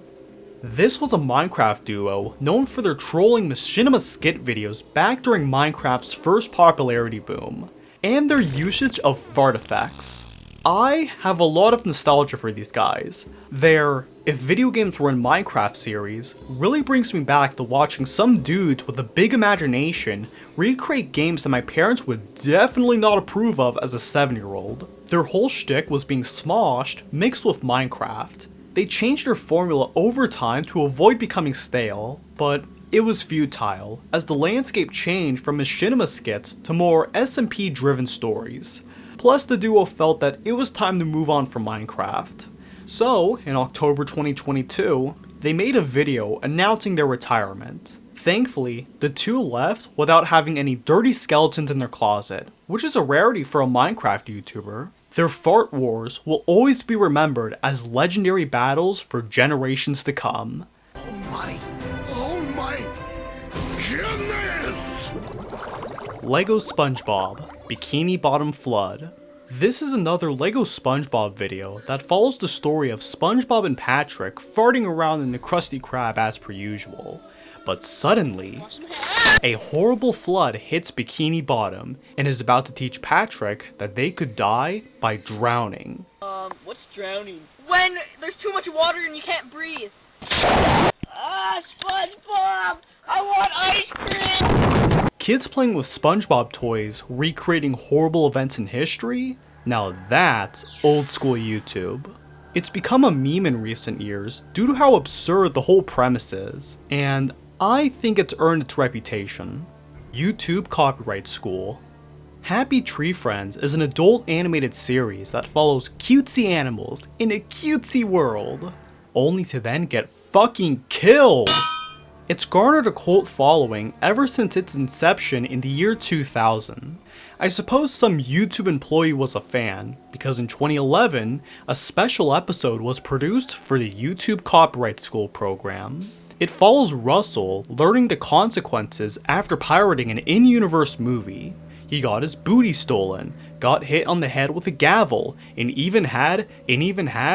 This was a Minecraft duo known for their trolling machinima skit videos back during Minecraft's first popularity boom, and their usage of fart effects. I have a lot of nostalgia for these guys. Their "If video games were in Minecraft" series really brings me back to watching some dudes with a big imagination recreate games that my parents would definitely not approve of as a 7-year-old. Their whole shtick was being smoshed mixed with Minecraft. They changed their formula over time to avoid becoming stale, but it was futile, as the landscape changed from machinima skits to more SMP driven stories. Plus the duo felt that it was time to move on from Minecraft. So, in October 2022, they made a video announcing their retirement. Thankfully, the two left without having any dirty skeletons in their closet, which is a rarity for a Minecraft YouTuber. Their fart wars will always be remembered as legendary battles for generations to come.
Oh my goodness!
Lego SpongeBob, Bikini Bottom Flood. This is another Lego SpongeBob video that follows the story of SpongeBob and Patrick farting around in the Krusty Krab as per usual. But suddenly, a horrible flood hits Bikini Bottom and is about to teach Patrick that they could die by drowning.
What's drowning? When there's too much water and you can't breathe. SpongeBob! I want ice cream!
Kids playing with SpongeBob toys recreating horrible events in history? Now that's old school YouTube. It's become a meme in recent years due to how absurd the whole premise is, and I think it's earned its reputation. YouTube Copyright School. Happy Tree Friends is an adult animated series that follows cutesy animals in a cutesy world, only to then get fucking killed! It's garnered a cult following ever since its inception in the year 2000. I suppose some YouTube employee was a fan, because in 2011, a special episode was produced for the YouTube Copyright School program. It follows Russell learning the consequences after pirating an in-universe movie. He got his booty stolen, got hit on the head with a gavel, and even had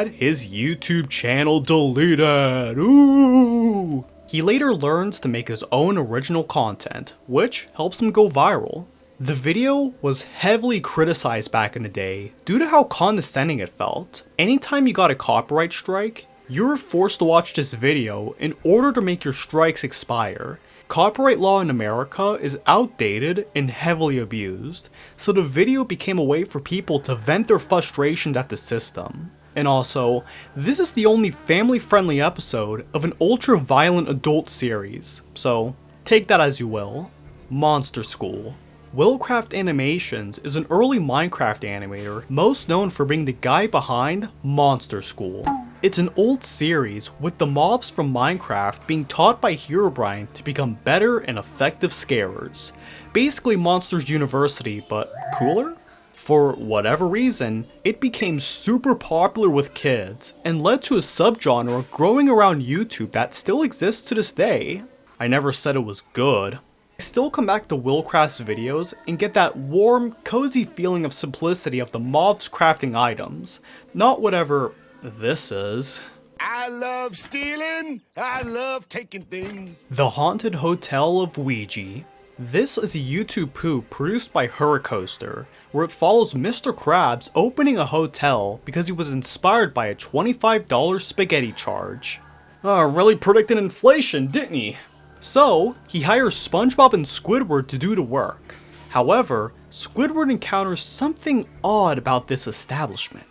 his YouTube channel deleted. Ooh! He later learns to make his own original content, which helps him go viral. The video was heavily criticized back in the day due to how condescending it felt. Anytime you got a copyright strike, you were forced to watch this video in order to make your strikes expire, Copyright law in America is outdated and heavily abused, so the video became a way for people to vent their frustrations at the system. And also, this is the only family-friendly episode of an ultra-violent adult series, so take that as you will. Monster School. Willcraft Animations is an early Minecraft animator most known for being the guy behind Monster School. It's an old series with the mobs from Minecraft being taught by Herobrine to become better and effective scarers. Basically Monsters University, but cooler? For whatever reason, it became super popular with kids and led to a subgenre growing around YouTube that still exists to this day. I never said it was good. I still come back to Willcraft's videos and get that warm, cozy feeling of simplicity of the mobs crafting items, not whatever this is.
I love stealing. I love taking things.
The Haunted Hotel of Ouija. This is a YouTube poop produced by Hurricoaster, where it follows Mr. Krabs opening a hotel because he was inspired by a $25 spaghetti charge. Really predicted inflation, didn't he? So, he hires SpongeBob and Squidward to do the work. However, Squidward encounters something odd about this establishment.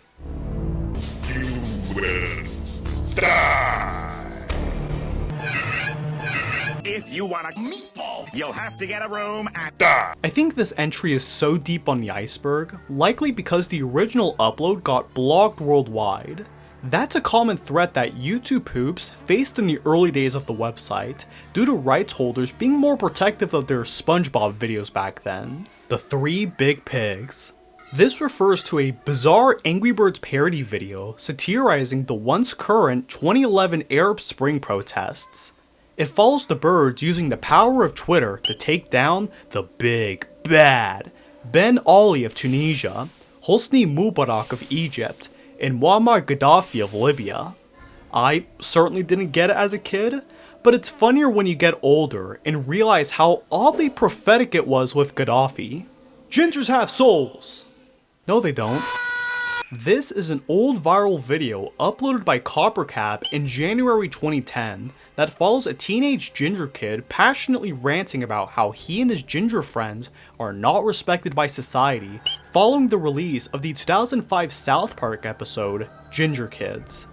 You will die. If you want a meatball, you'll have to get a room at die.
I think this entry is so deep on the iceberg, likely because the original upload got blocked worldwide. That's a common threat that YouTube poops faced in the early days of the website, due to rights holders being more protective of their SpongeBob videos back then. The Three Big Pigs. This refers to a bizarre Angry Birds parody video satirizing the once current 2011 Arab Spring protests. It follows the birds using the power of Twitter to take down the big bad Ben Ali of Tunisia, Hosni Mubarak of Egypt, and Muammar Gaddafi of Libya. I certainly didn't get it as a kid, but it's funnier when you get older and realize how oddly prophetic it was with Gaddafi. Gingers have souls! No they don't. This is an old viral video uploaded by Coppercap in January 2010 that follows a teenage ginger kid passionately ranting about how he and his ginger friends are not respected by society following the release of the 2005 South Park episode, Ginger Kids.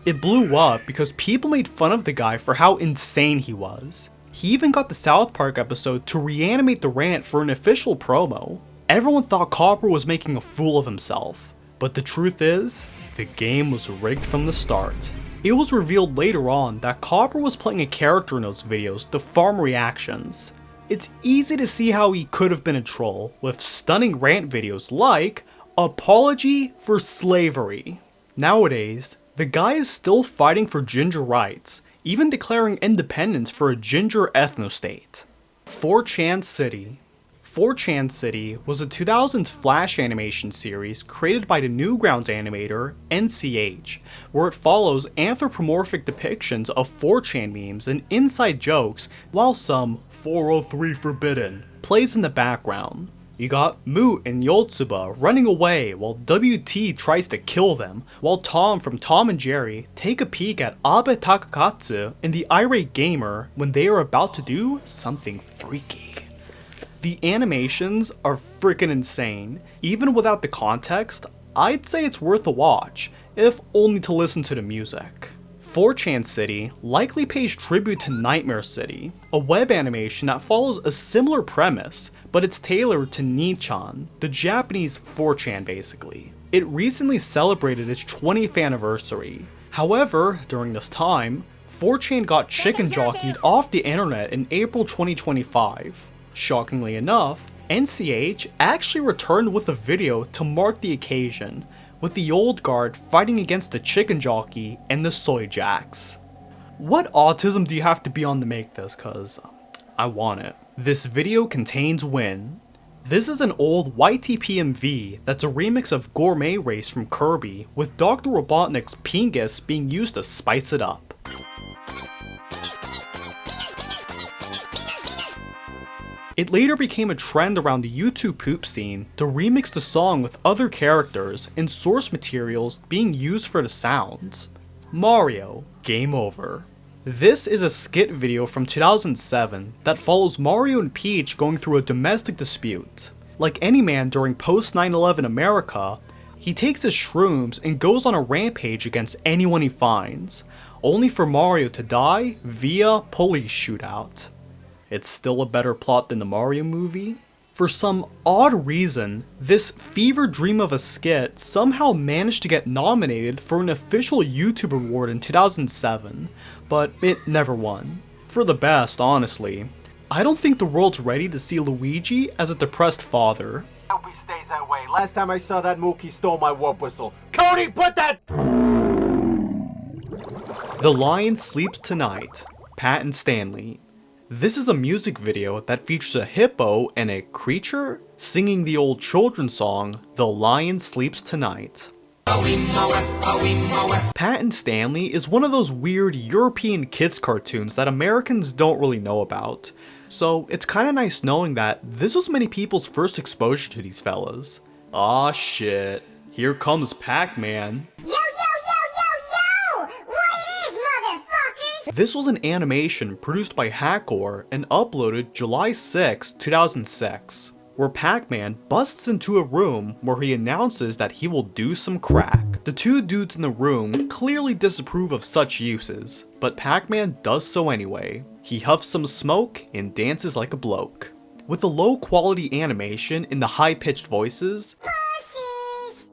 It blew up because people made fun of the guy for how insane he was. He even got the South Park episode to reanimate the rant for an official promo. Everyone thought Copper was making a fool of himself. But the truth is, the game was rigged from the start. It was revealed later on that Copper was playing a character in those videos to farm reactions. It's easy to see how he could have been a troll, with stunning rant videos like Apology for Slavery. Nowadays, the guy is still fighting for ginger rights, even declaring independence for a ginger ethnostate. 4chan City. 4chan City was a 2000s Flash animation series created by the Newgrounds animator NCH, where it follows anthropomorphic depictions of 4chan memes and inside jokes while some 403 Forbidden plays in the background. You got Moot and Yotsuba running away while WT tries to kill them, while Tom from Tom and Jerry take a peek at Abe Takakatsu and the irate gamer when they are about to do something freaky. The animations are freaking insane. Even without the context, I'd say it's worth a watch, if only to listen to the music. 4chan City likely pays tribute to Nightmare City, a web animation that follows a similar premise, but it's tailored to Nichan, the Japanese 4chan basically. It recently celebrated its 20th anniversary. However, during this time, 4chan got chicken jockeyed off the internet in April 2025. Shockingly enough, NCH actually returned with a video to mark the occasion, with the old guard fighting against the chicken jockey and the soy jacks. What autism do you have to be on to make this, cause I want it. This video contains Win. This is an old YTPMV that's a remix of Gourmet Race from Kirby, with Dr. Robotnik's Pingas being used to spice it up. It later became a trend around the YouTube poop scene to remix the song with other characters and source materials being used for the sounds. Mario, Game Over. This is a skit video from 2007 that follows Mario and Peach going through a domestic dispute. Like any man during post 9/11 America, he takes his shrooms and goes on a rampage against anyone he finds, only for Mario to die via police shootout. It's still a better plot than the Mario movie. For some odd reason, this fever dream of a skit somehow managed to get nominated for an official YouTube award in 2007, but it never won. For the best, honestly. I don't think the world's ready to see Luigi as a depressed father.
I hope he stays that way. Last time I saw that Mookie stole my warp whistle. Cody, put that!
The Lion Sleeps Tonight, Pat and Stanley. This is a music video that features a hippo and a creature singing the old children's song, The Lion Sleeps Tonight. Pat and Stanley is one of those weird European kids cartoons that Americans don't really know about, so it's kinda nice knowing that this was many people's first exposure to these fellas. Aw shit, here comes Pac-Man. This was an animation produced by Hackor and uploaded July 6, 2006, where Pac-Man busts into a room where he announces that he will do some crack. The two dudes in the room clearly disapprove of such uses, but Pac-Man does so anyway. He huffs some smoke and dances like a bloke. With the low quality animation and the high-pitched voices,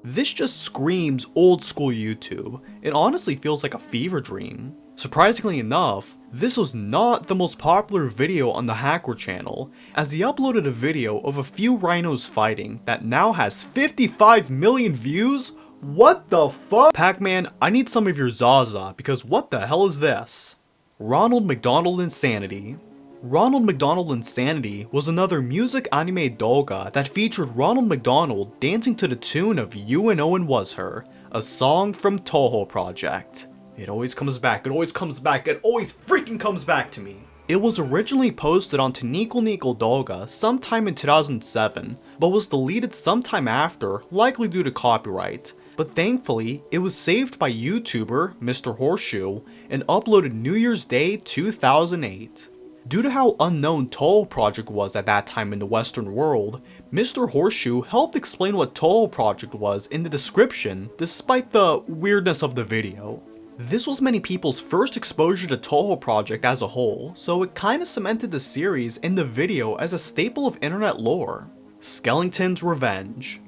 this just screams old school YouTube. It honestly feels like a fever dream. Surprisingly enough, this was not the most popular video on the Hackor channel, as he uploaded a video of a few rhinos fighting that now has 55 million views? What the fuck? Pac-Man, I need some of your Zaza, because what the hell is this? Ronald McDonald Insanity. Ronald McDonald Insanity was another music anime doga that featured Ronald McDonald dancing to the tune of You and Owen Was Her, a song from Toho Project. It always comes back, it always comes back, it always freaking comes back to me. It was originally posted onto Nico Nico Doga sometime in 2007, but was deleted sometime after, likely due to copyright. But thankfully, it was saved by YouTuber Mr. Horseshoe and uploaded New Year's Day 2008. Due to how unknown Toho Project was at that time in the Western world, Mr. Horseshoe helped explain what Toho Project was in the description despite the weirdness of the video. This was many people's first exposure to Toho Project as a whole, so it kinda cemented the series and the video as a staple of internet lore. Skellington's Revenge.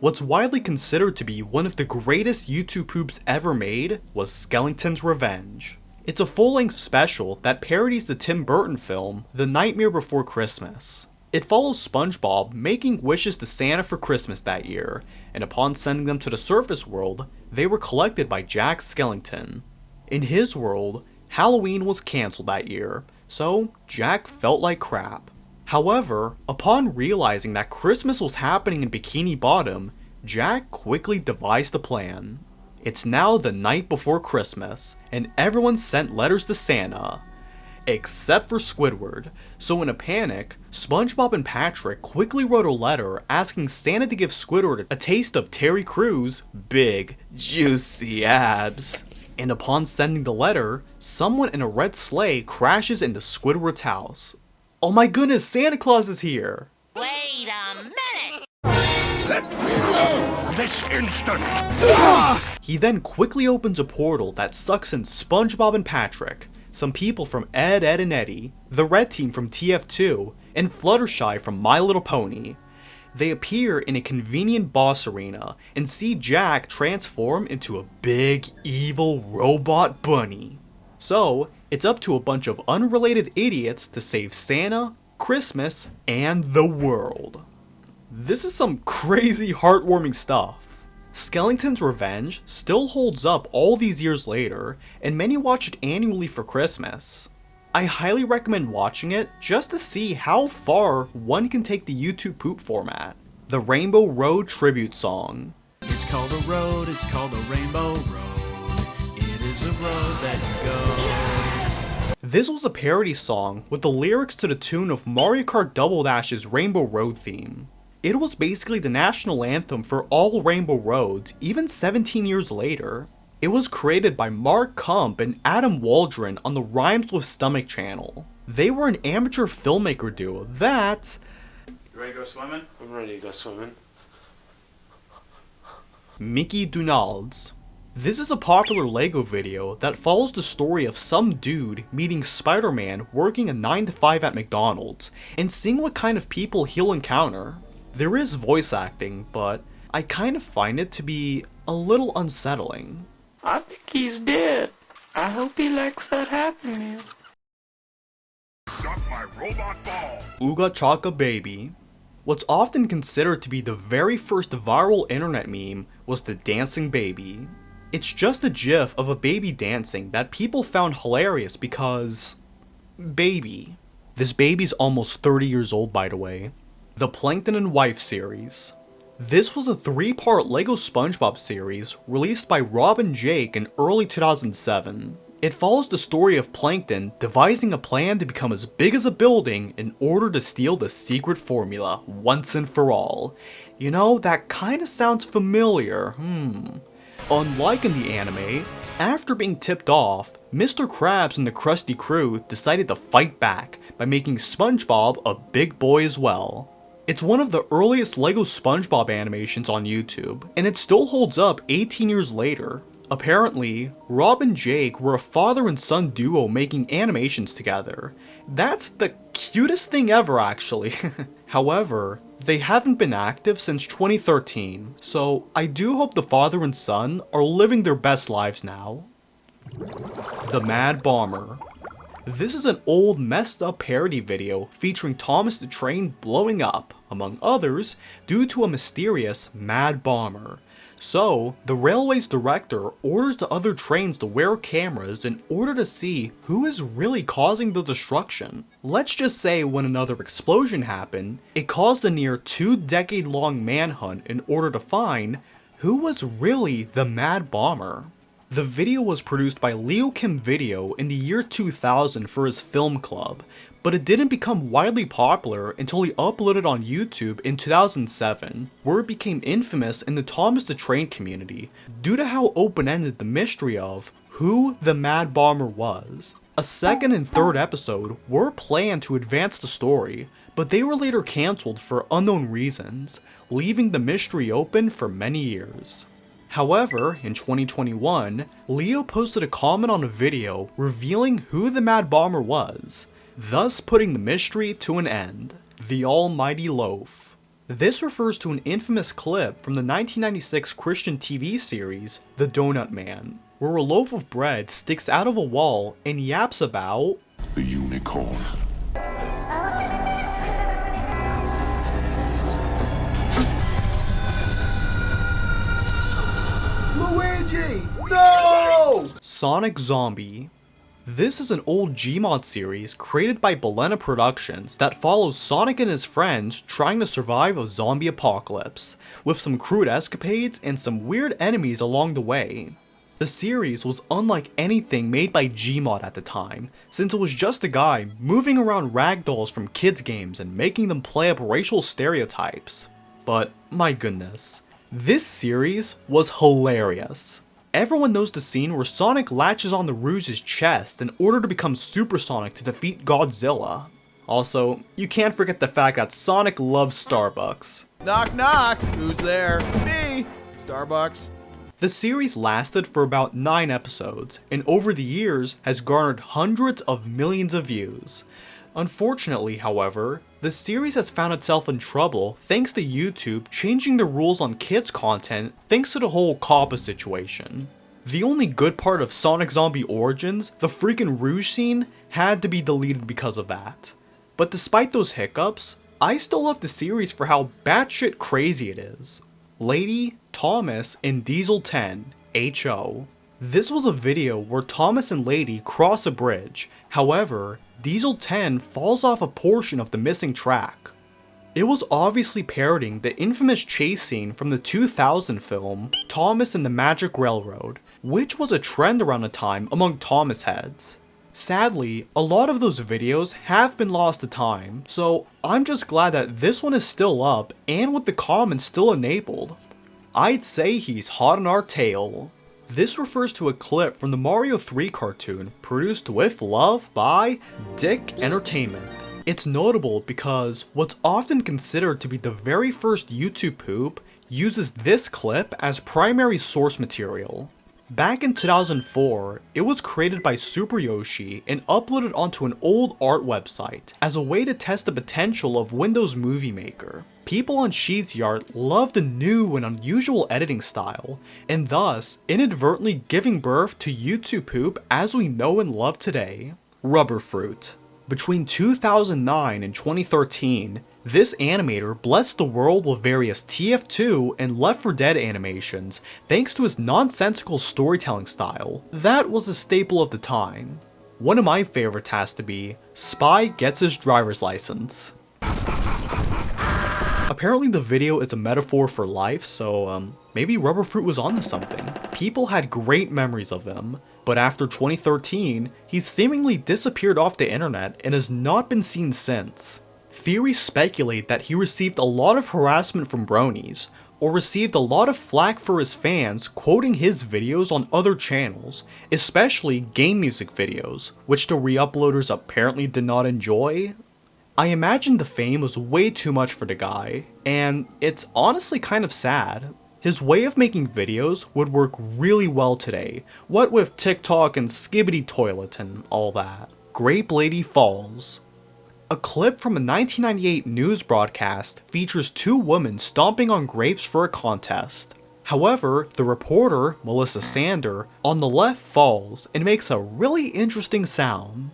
What's widely considered to be one of the greatest YouTube poops ever made was Skellington's Revenge. It's a full-length special that parodies the Tim Burton film, The Nightmare Before Christmas. It follows SpongeBob making wishes to Santa for Christmas that year, and upon sending them to the surface world, they were collected by Jack Skellington. In his world, Halloween was cancelled that year, so Jack felt like crap. However, upon realizing that Christmas was happening in Bikini Bottom, Jack quickly devised a plan. It's now the night before Christmas, and everyone sent letters to Santa. Except for Squidward, so in a panic, SpongeBob and Patrick quickly wrote a letter asking Santa to give Squidward a taste of Terry Crews' big, juicy abs. And upon sending the letter, someone in a red sleigh crashes into Squidward's house. Oh my goodness, Santa Claus is here!
Wait a minute!
Let me go this instant!
He then quickly opens a portal that sucks in SpongeBob and Patrick, some people from Ed, Edd and Eddy, the Red Team from TF2, and Fluttershy from My Little Pony. They appear in a convenient boss arena and see Jack transform into a big, evil robot bunny. So, it's up to a bunch of unrelated idiots to save Santa, Christmas, and the world. This is some crazy heartwarming stuff. Skellington's Revenge still holds up all these years later, and many watch it annually for Christmas. I highly recommend watching it just to see how far one can take the YouTube poop format. The Rainbow Road Tribute Song.
It's called a road, it's called a rainbow road. It is a road that you go.
This was a parody song with the lyrics to the tune of Mario Kart Double Dash's Rainbow Road theme. It was basically the national anthem for all Rainbow Roads, even 17 years later. It was created by Mark Kump and Adam Waldron on the Rhymes with Stomach channel. They were an amateur filmmaker duo that...
You ready to go swimming?
I'm ready to go swimming.
Mickey Donalds. This is a popular LEGO video that follows the story of some dude meeting Spider-Man working a 9-to-5 at McDonald's and seeing what kind of people he'll encounter. There is voice acting, but I kind of find it to be a little unsettling.
I think he's dead. I hope he likes that happening.
Suck my robot ball.
Ooga Chaka Baby. What's often considered to be the very first viral internet meme was the dancing baby. It's just a gif of a baby dancing that people found hilarious because... baby. This baby's almost 30 years old, by the way. The Plankton and Wife series. This was a 3-part LEGO SpongeBob series released by Rob and Jake in early 2007. It follows the story of Plankton devising a plan to become as big as a building in order to steal the secret formula once and for all. You know, that kinda sounds familiar, Unlike in the anime, after being tipped off, Mr. Krabs and the Krusty Crew decided to fight back by making SpongeBob a big boy as well. It's one of the earliest LEGO SpongeBob animations on YouTube, and it still holds up 18 years later. Apparently, Rob and Jake were a father and son duo making animations together. That's the cutest thing ever, actually. However, they haven't been active since 2013, so I do hope the father and son are living their best lives now. The Mad Bomber. This is an old messed up parody video featuring Thomas the Train blowing up, among others, due to a mysterious mad bomber. So, the railway's director orders the other trains to wear cameras in order to see who is really causing the destruction. Let's just say when another explosion happened, it caused a near 2-decade-long manhunt in order to find who was really the mad bomber. The video was produced by Leo Kim Video in the year 2000 for his film club, but it didn't become widely popular until he uploaded on YouTube in 2007, where it became infamous in the Thomas the Train community due to how open-ended the mystery of who the Mad Bomber was. A second and third episode were planned to advance the story, but they were later cancelled for unknown reasons, leaving the mystery open for many years. However, in 2021, Leo posted a comment on a video revealing who the Mad Bomber was, thus putting the mystery to an end. The Almighty Loaf. This refers to an infamous clip from the 1996 Christian TV series, The Donut Man, where a loaf of bread sticks out of a wall and yaps about
The unicorn.
Luigi! No!
Sonic Zombie. This is an old Gmod series created by Belena Productions that follows Sonic and his friends trying to survive a zombie apocalypse, with some crude escapades and some weird enemies along the way. The series was unlike anything made by Gmod at the time, since it was just a guy moving around ragdolls from kids games and making them play up racial stereotypes. But my goodness, this series was hilarious. Everyone knows the scene where Sonic latches on the Rouge's chest in order to become supersonic to defeat Godzilla. Also, you can't forget the fact that Sonic loves Starbucks.
Knock knock! Who's there? Me! Starbucks.
The series lasted for about 9 episodes, and over the years has garnered hundreds of millions of views. Unfortunately, however, the series has found itself in trouble thanks to YouTube changing the rules on kids content thanks to the whole COPPA situation. The only good part of Sonic Zombie Origins, the freaking Rouge scene, had to be deleted because of that. But despite those hiccups, I still love the series for how batshit crazy it is. Lady, Thomas, and Diesel 10, HO. This was a video where Thomas and Lady cross a bridge, however, Diesel 10 falls off a portion of the missing track. It was obviously parodying the infamous chase scene from the 2000 film Thomas and the Magic Railroad, which was a trend around the time among Thomas heads. Sadly, a lot of those videos have been lost to time, so I'm just glad that this one is still up and with the comments still enabled. I'd say he's hot on our tail. This refers to a clip from the Mario 3 cartoon produced with love by Dick Entertainment. It's notable because what's often considered to be the very first YouTube poop uses this clip as primary source material. Back in 2004, it was created by Super Yoshi and uploaded onto an old art website as a way to test the potential of Windows Movie Maker. People on Sheetsy Art loved the new and unusual editing style, and thus inadvertently giving birth to YouTube poop as we know and love today. Rubber Fruit. Between 2009 and 2013, this animator blessed the world with various TF2 and Left 4 Dead animations thanks to his nonsensical storytelling style. That was a staple of the time. One of my favorites has to be Spy Gets His Driver's License. Apparently the video is a metaphor for life, so maybe Rubber Fruit was onto something. People had great memories of him, but after 2013, he seemingly disappeared off the internet and has not been seen since. Theories speculate that he received a lot of harassment from bronies, or received a lot of flack for his fans quoting his videos on other channels, especially game music videos, which the re-uploaders apparently did not enjoy. I imagine the fame was way too much for the guy, and it's honestly kind of sad. His way of making videos would work really well today, what with TikTok and Skibbity Toilet and all that. Grape Lady Falls. A clip from a 1998 news broadcast features two women stomping on grapes for a contest. However, the reporter, Melissa Sander, on the left falls and makes a really interesting sound.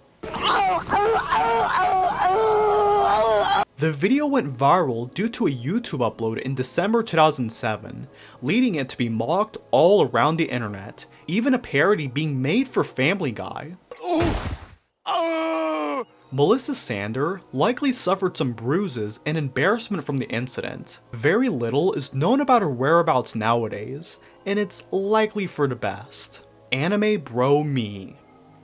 The video went viral due to a YouTube upload in December 2007, leading it to be mocked all around the internet, even a parody being made for Family Guy. Melissa Sander likely suffered some bruises and embarrassment from the incident. Very little is known about her whereabouts nowadays, and it's likely for the best. Anime Bro Me.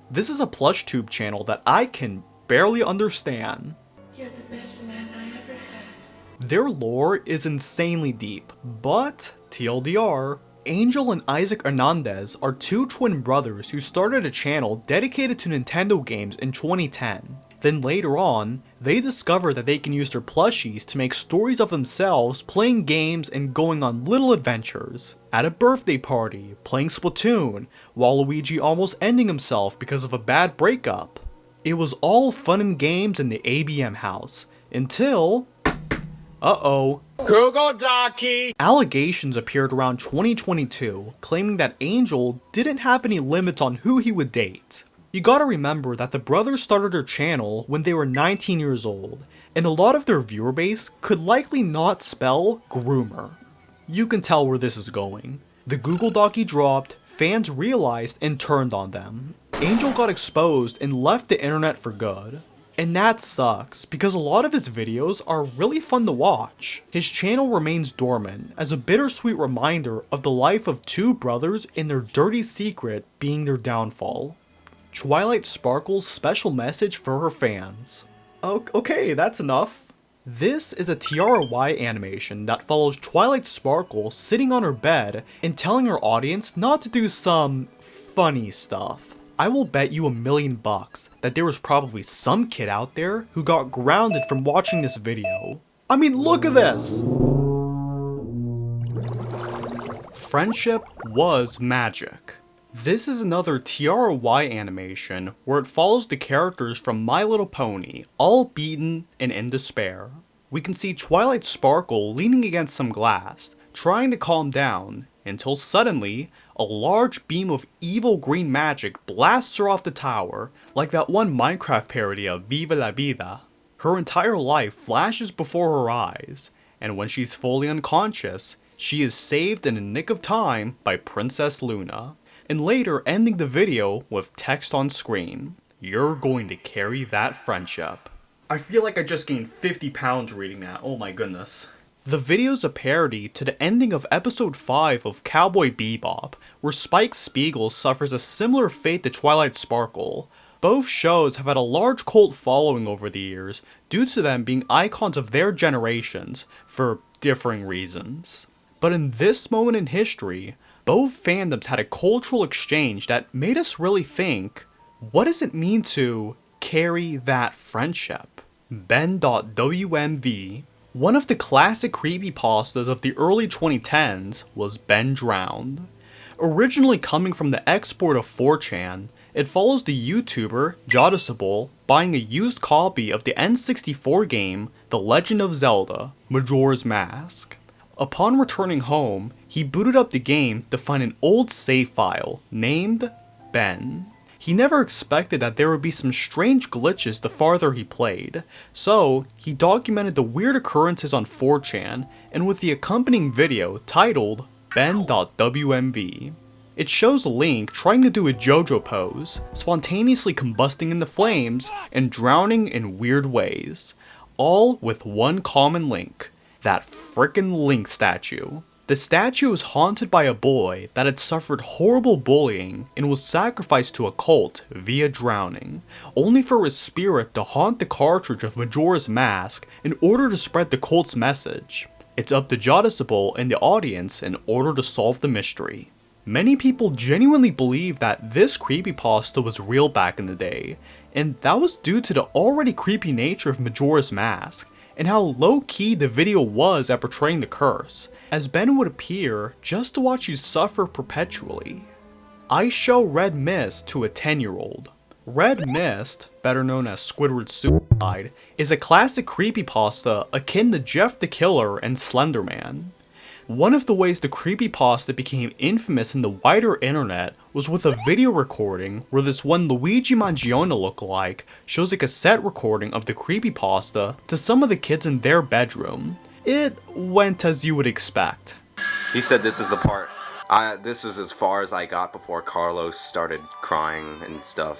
This is a plush tube channel that I can barely understand.
You're the best man I ever had.
Their lore is insanely deep, but TLDR, Angel and Isaac Hernandez are two twin brothers who started a channel dedicated to Nintendo games in 2010. Then later on, they discover that they can use their plushies to make stories of themselves playing games and going on little adventures. At a birthday party, playing Splatoon, Waluigi almost ending himself because of a bad breakup. It was all fun and games in the ABM house, until...
Google Donkey!
Allegations appeared around 2022, claiming that Angel didn't have any limits on who he would date. You gotta remember that the brothers started their channel when they were 19 years old, and a lot of their viewer base could likely not spell groomer. You can tell where this is going. The Google Docky dropped, fans realized and turned on them. Angel got exposed and left the internet for good. And that sucks, because a lot of his videos are really fun to watch. His channel remains dormant as a bittersweet reminder of the life of two brothers and their dirty secret being their downfall. Twilight Sparkle's special message for her fans. Okay, that's enough. This is a Tiara Y animation that follows Twilight Sparkle sitting on her bed and telling her audience not to do some funny stuff. I will bet you $1 million that there was probably some kid out there who got grounded from watching this video. I mean, look at this! Friendship was magic. This is another Tiara Y animation where it follows the characters from My Little Pony, all beaten and in despair. We can see Twilight Sparkle leaning against some glass, trying to calm down, until suddenly, a large beam of evil green magic blasts her off the tower, like that one Minecraft parody of Viva la Vida. Her entire life flashes before her eyes, and when she's fully unconscious, she is saved in the nick of time by Princess Luna, and later ending the video with text on screen. You're going to carry that friendship. I feel like I just gained 50 pounds reading that, oh my goodness. The video's a parody to the ending of episode 5 of Cowboy Bebop, where Spike Spiegel suffers a similar fate to Twilight Sparkle. Both shows have had a large cult following over the years, due to them being icons of their generations, for differing reasons. But in this moment in history, both fandoms had a cultural exchange that made us really think, what does it mean to carry that friendship? Ben.WMV. One of the classic creepypastas of the early 2010s was Ben Drowned. Originally coming from the export of 4chan, it follows the YouTuber Jodicible buying a used copy of the N64 game The Legend of Zelda: Majora's Mask. Upon returning home, he booted up the game to find an old save file named Ben. He never expected that there would be some strange glitches the farther he played, so he documented the weird occurrences on 4chan and with the accompanying video titled Ben.WMV. It shows Link trying to do a JoJo pose, spontaneously combusting in the flames and drowning in weird ways, all with one common link, that frickin' Link statue. The statue is haunted by a boy that had suffered horrible bullying and was sacrificed to a cult via drowning, only for his spirit to haunt the cartridge of Majora's Mask in order to spread the cult's message. It's up to Jodicible and the audience in order to solve the mystery. Many people genuinely believe that this creepypasta was real back in the day, and that was due to the already creepy nature of Majora's Mask, and how low-key the video was at portraying the curse, as Ben would appear just to watch you suffer perpetually. I show Red Mist to a 10-year-old. Red Mist, better known as Squidward's Suicide, is a classic creepypasta akin to Jeff the Killer and Slenderman. One of the ways the creepypasta became infamous in the wider internet was with a video recording where this one Luigi Mangione lookalike shows a cassette recording of the creepypasta to some of the kids in their bedroom. It went as you would expect.
He said this is the part. This was as far as I got before Carlos started crying and stuff.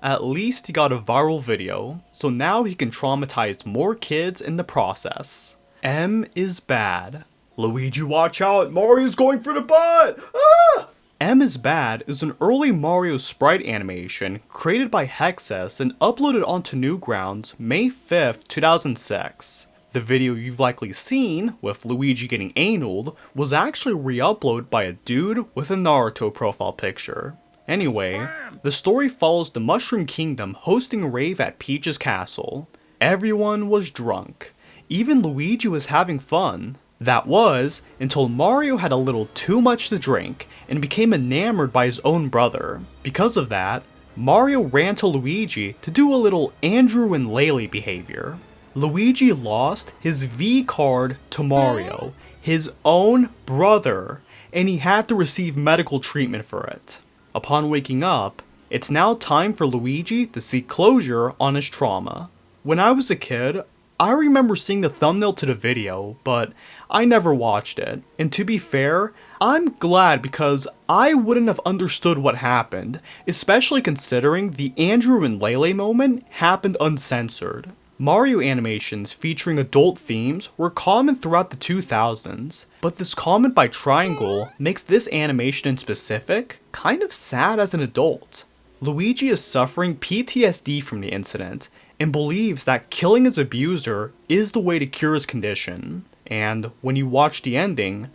At least he got a viral video, so now he can traumatize more kids in the process. M is bad. Luigi, watch out! Mario's going for the butt! Ah! M is Bad is an early Mario sprite animation created by Hexus and uploaded onto Newgrounds May 5th, 2006. The video you've likely seen, with Luigi getting analed, was actually re-uploaded by a dude with a Naruto profile picture. Anyway, the story follows the Mushroom Kingdom hosting a rave at Peach's castle. Everyone was drunk. Even Luigi was having fun. That was, until Mario had a little too much to drink and became enamored by his own brother. Because of that, Mario ran to Luigi to do a little Andrew and Laylee behavior. Luigi lost his V card to Mario, his own brother, and he had to receive medical treatment for it. Upon waking up, it's now time for Luigi to seek closure on his trauma. When I was a kid, I remember seeing the thumbnail to the video, but I never watched it. And to be fair, I'm glad because I wouldn't have understood what happened, especially considering the Andrew and Laylee moment happened uncensored. Mario animations featuring adult themes were common throughout the 2000s, but this comment by Triangle makes this animation in specific kind of sad as an adult. Luigi is suffering PTSD from the incident and believes that killing his abuser is the way to cure his condition, and when you watch the ending,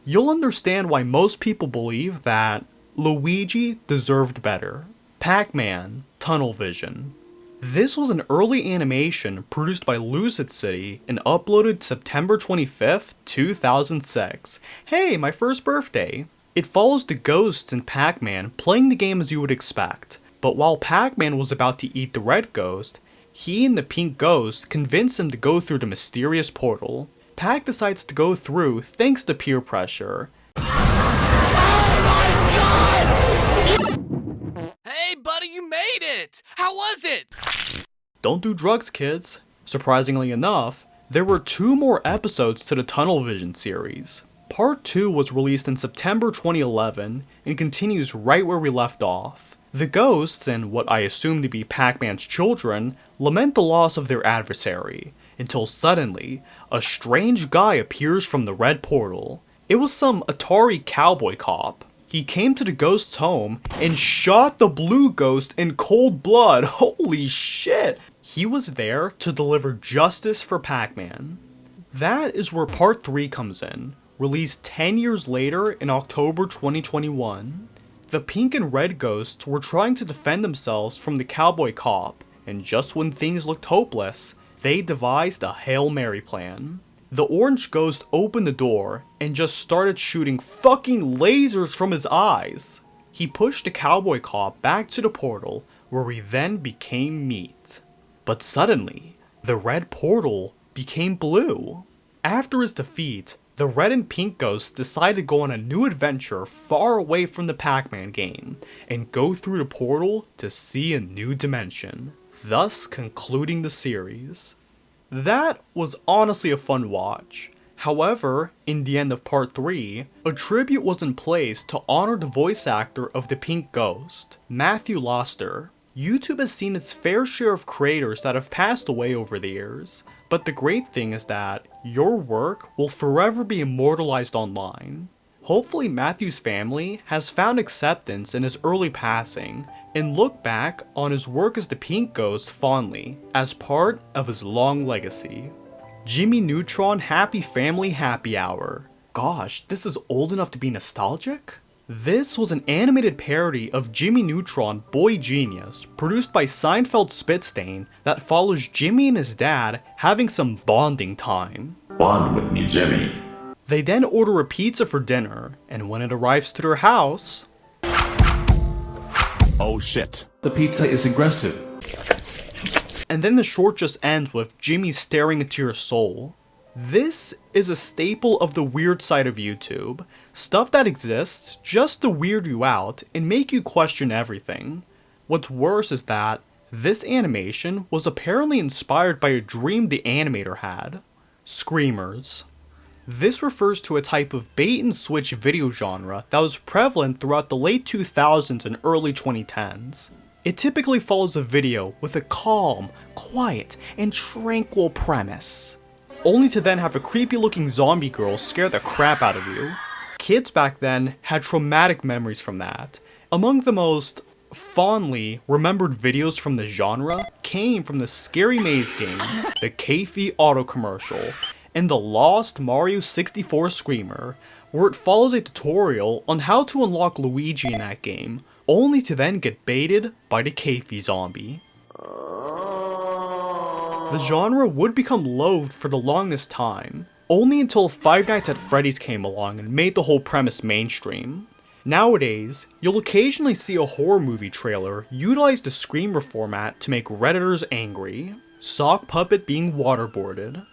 you'll understand why most people believe that Luigi deserved better. Pac-Man Tunnel Vision. This was an early animation produced by Lucid City and uploaded September 25th, 2006. Hey, my first birthday! It follows the ghosts in Pac-Man playing the game as you would expect, but while Pac-Man was about to eat the red ghost, he and the pink ghost convince him to go through the mysterious portal. Pac decides to go through thanks to peer pressure.
Hey buddy, you made it! How was it?
Don't do drugs, kids. Surprisingly enough, there were 2 more episodes to the Tunnel Vision series. Part 2 was released in September 2011 and continues right where we left off. The ghosts, and what I assume to be Pac-Man's children, lament the loss of their adversary, until suddenly, a strange guy appears from the red portal. It was some Atari cowboy cop. He came to the ghost's home and shot the blue ghost in cold blood. Holy shit! He was there to deliver justice for Pac-Man. That is where part 3 comes in, released 10 years later in October 2021. The pink and red ghosts were trying to defend themselves from the cowboy cop, and just when things looked hopeless, they devised a Hail Mary plan. The orange ghost opened the door and just started shooting fucking lasers from his eyes. He pushed the cowboy cop back to the portal, where he then became meat. But suddenly, the red portal became blue. After his defeat, the red and pink ghosts decided to go on a new adventure far away from the Pac-Man game, and go through the portal to see a new dimension, thus concluding the series. That was honestly a fun watch. However, in the end of part 3, a tribute was in place to honor the voice actor of the pink ghost, Matthew Loster. YouTube has seen its fair share of creators that have passed away over the years, but the great thing is that your work will forever be immortalized online. Hopefully Matthew's family has found acceptance in his early passing and look back on his work as the pink ghost fondly as part of his long legacy. Jimmy Neutron Happy Family Happy Hour. Gosh, this is old enough to be nostalgic? This was an animated parody of Jimmy Neutron Boy Genius, produced by Seinfeld Spitstain, that follows Jimmy and his dad having some bonding time.
Bond with me, Jimmy.
They then order a pizza for dinner, and when it arrives to their house...
Oh shit.
The pizza is aggressive.
And then the short just ends with Jimmy staring into your soul. This is a staple of the weird side of YouTube. Stuff that exists just to weird you out and make you question everything. What's worse is that this animation was apparently inspired by a dream the animator had. Screamers. This refers to a type of bait and switch video genre that was prevalent throughout the late 2000s and early 2010s. It typically follows a video with a calm, quiet, and tranquil premise, only to then have a creepy looking zombie girl scare the crap out of you. Kids back then had traumatic memories from that. Among the most fondly remembered videos from the genre came from the Scary Maze game, the Keifi auto commercial, and the Lost Mario 64 Screamer, where it follows a tutorial on how to unlock Luigi in that game, only to then get baited by the Keifi zombie. The genre would become loathed for the longest time, only until Five Nights at Freddy's came along and made the whole premise mainstream. Nowadays, you'll occasionally see a horror movie trailer utilize the Screamer format to make Redditors angry. Sock puppet being waterboarded.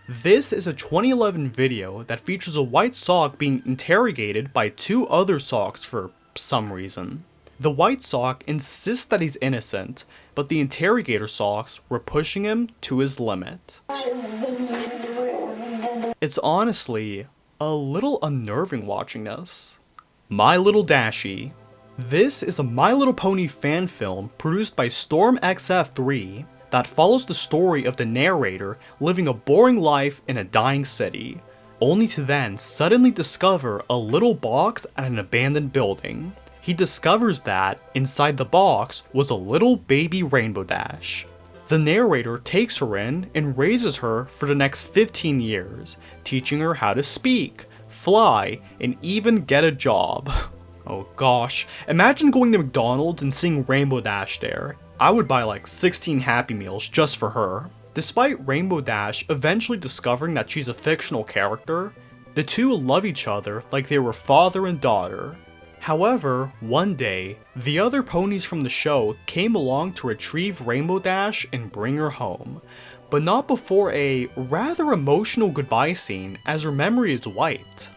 This is a 2011 video that features a white sock being interrogated by two other socks for some reason. The white sock insists that he's innocent, but the interrogator socks were pushing him to his limit. It's honestly a little unnerving watching this. My Little Dashie. This is a My Little Pony fan film produced by StormXF3 that follows the story of the narrator living a boring life in a dying city, only to then suddenly discover a little box at an abandoned building. He discovers that inside the box was a little baby Rainbow Dash. The narrator takes her in and raises her for the next 15 years, teaching her how to speak, fly, and even get a job. Oh gosh, imagine going to McDonald's and seeing Rainbow Dash there. I would buy like 16 Happy Meals just for her. Despite Rainbow Dash eventually discovering that she's a fictional character, the two love each other like they were father and daughter. However, one day, the other ponies from the show came along to retrieve Rainbow Dash and bring her home, but not before a rather emotional goodbye scene as her memory is wiped.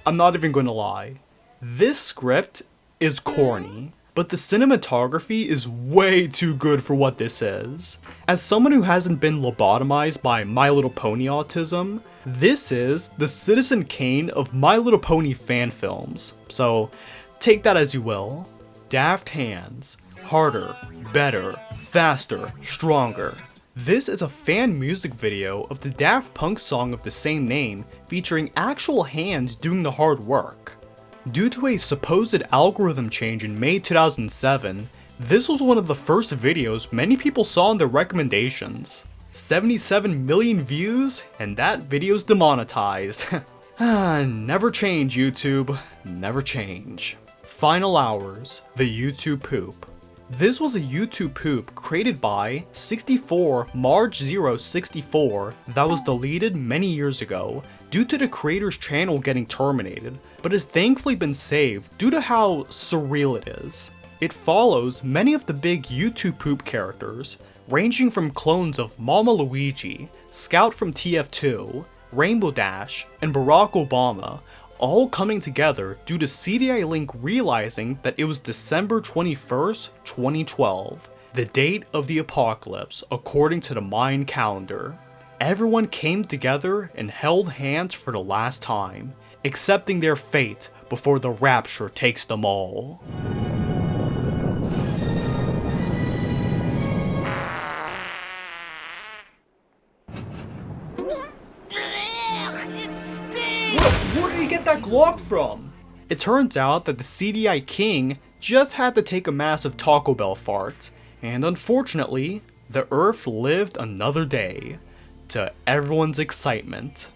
I'm not even gonna lie, this script is corny, but the cinematography is way too good for what this is. As someone who hasn't been lobotomized by My Little Pony autism, this is the Citizen Kane of My Little Pony fan films, so take that as you will. Daft hands, harder, better, faster, stronger. This is a fan music video of the Daft Punk song of the same name, featuring actual hands doing the hard work. Due to a supposed algorithm change in May 2007, this was one of the first videos many people saw in their recommendations. 77 million views, and that video's demonetized. Never change, YouTube. Never change. Final hours, the YouTube poop. This was a YouTube poop created by 64 Marge064 that was deleted many years ago due to the creator's channel getting terminated, but has thankfully been saved due to how surreal it is. It follows many of the big YouTube poop characters, ranging from clones of Mama Luigi, Scout from TF2, Rainbow Dash, and Barack Obama, all coming together due to CDI Link realizing that it was December 21st, 2012, the date of the apocalypse according to the Mayan calendar. Everyone came together and held hands for the last time, accepting their fate before the rapture takes them all. Where did he get that Glock from? It turns out that the CDI King just had to take a massive Taco Bell fart, and unfortunately, the Earth lived another day, to everyone's excitement.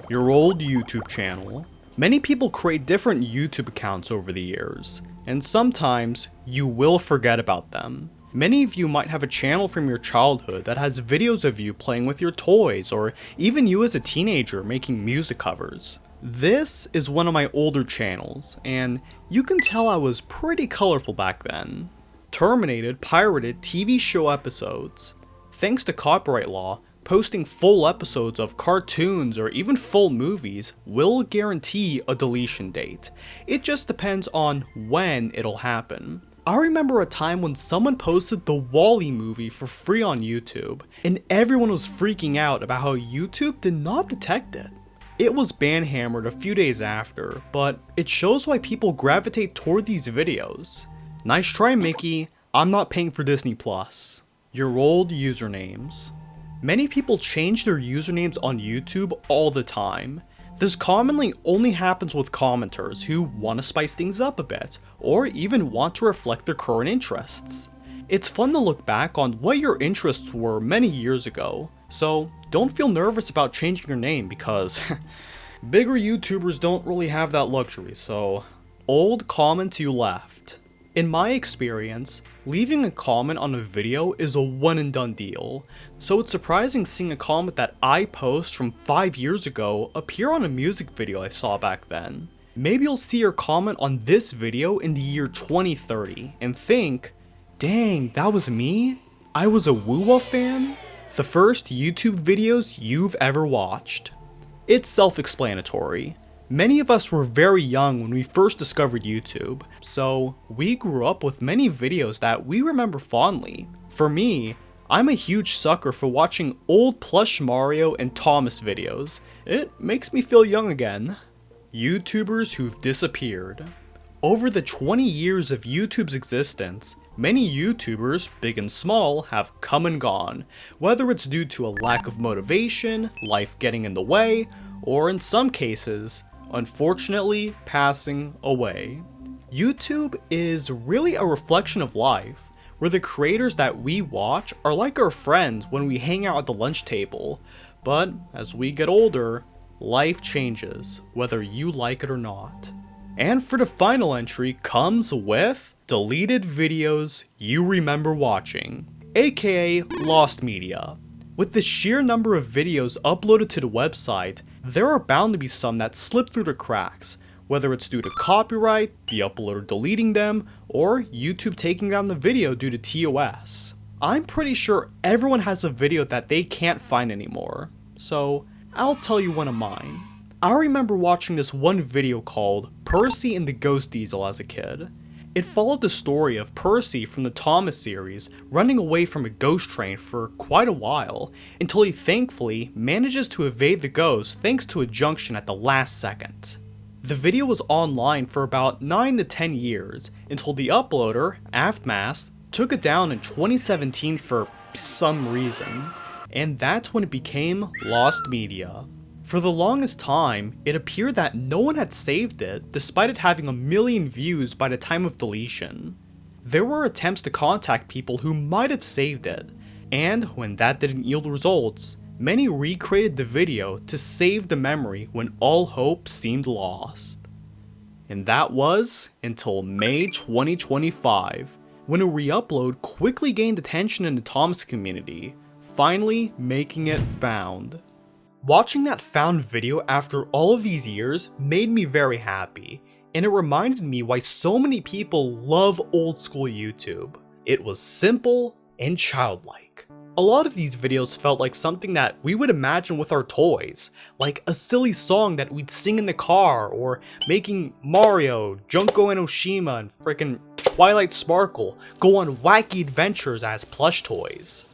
Your old YouTube channel. Many people create different YouTube accounts over the years, and sometimes you will forget about them. Many of you might have a channel from your childhood that has videos of you playing with your toys, or even you as a teenager making music covers. This is one of my older channels, and you can tell I was pretty colorful back then. Terminated pirated TV show episodes. Thanks to copyright law, posting full episodes of cartoons or even full movies will guarantee a deletion date. It just depends on when it'll happen. I remember a time when someone posted the WALL-E movie for free on YouTube, and everyone was freaking out about how YouTube did not detect it. It was ban-hammered a few days after, but it shows why people gravitate toward these videos. Nice try, Mickey. I'm not paying for Disney Plus. Your old usernames. Many people change their usernames on YouTube all the time. This commonly only happens with commenters who want to spice things up a bit, or even want to reflect their current interests. It's fun to look back on what your interests were many years ago, so don't feel nervous about changing your name because bigger YouTubers don't really have that luxury, so old comment you left. In my experience, leaving a comment on a video is a one and done deal, so it's surprising seeing a comment that I post from 5 years ago appear on a music video I saw back then. Maybe you'll see your comment on this video in the year 2030 and think, dang, that was me? I was a Woo-Wah fan? The first YouTube videos you've ever watched. It's self-explanatory. Many of us were very young when we first discovered YouTube, so we grew up with many videos that we remember fondly. For me, I'm a huge sucker for watching old Plush Mario and Thomas videos. It makes me feel young again. YouTubers who've disappeared. Over the 20 years of YouTube's existence, many YouTubers, big and small, have come and gone, whether it's due to a lack of motivation, life getting in the way, or in some cases, unfortunately passing away. YouTube is really a reflection of life, where the creators that we watch are like our friends when we hang out at the lunch table, but as we get older, life changes, whether you like it or not. And for the final entry comes with deleted videos you remember watching, aka lost media. With the sheer number of videos uploaded to the website, there are bound to be some that slip through the cracks, whether it's due to copyright, the uploader deleting them, or YouTube taking down the video due to TOS. I'm pretty sure everyone has a video that they can't find anymore, so I'll tell you one of mine. I remember watching this one video called Percy and the Ghost Diesel as a kid. It followed the story of Percy from the Thomas series running away from a ghost train for quite a while, until he thankfully manages to evade the ghost thanks to a junction at the last second. The video was online for about 9 to 10 years, until the uploader, Aftmask, took it down in 2017 for some reason, and that's when it became lost media. For the longest time, it appeared that no one had saved it, despite it having 1 million views by the time of deletion. There were attempts to contact people who might have saved it, And when that didn't yield results, many recreated the video to save the memory when all hope seemed lost. And that was until May 2025, when a re-upload quickly gained attention in the Toms community, finally making it found. Watching that found video after all of these years made me very happy, and it reminded me why so many people love old school YouTube. It was simple and childlike. A lot of these videos felt like something that we would imagine with our toys, like a silly song that we'd sing in the car, or making Mario, Junko Enoshima, and frickin' Twilight Sparkle go on wacky adventures as plush toys.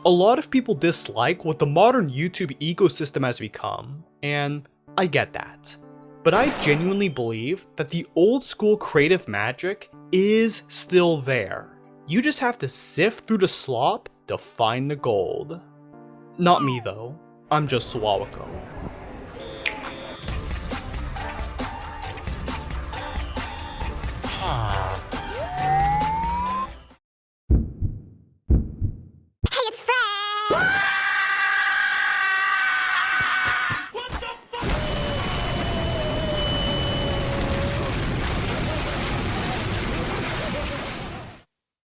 A lot of people dislike what the modern YouTube ecosystem has become, and I get that. But I genuinely believe that the old school creative magic is still there. You just have to sift through the slop to find the gold. Not me though, I'm just Suwawako.
Hey, it's Fred!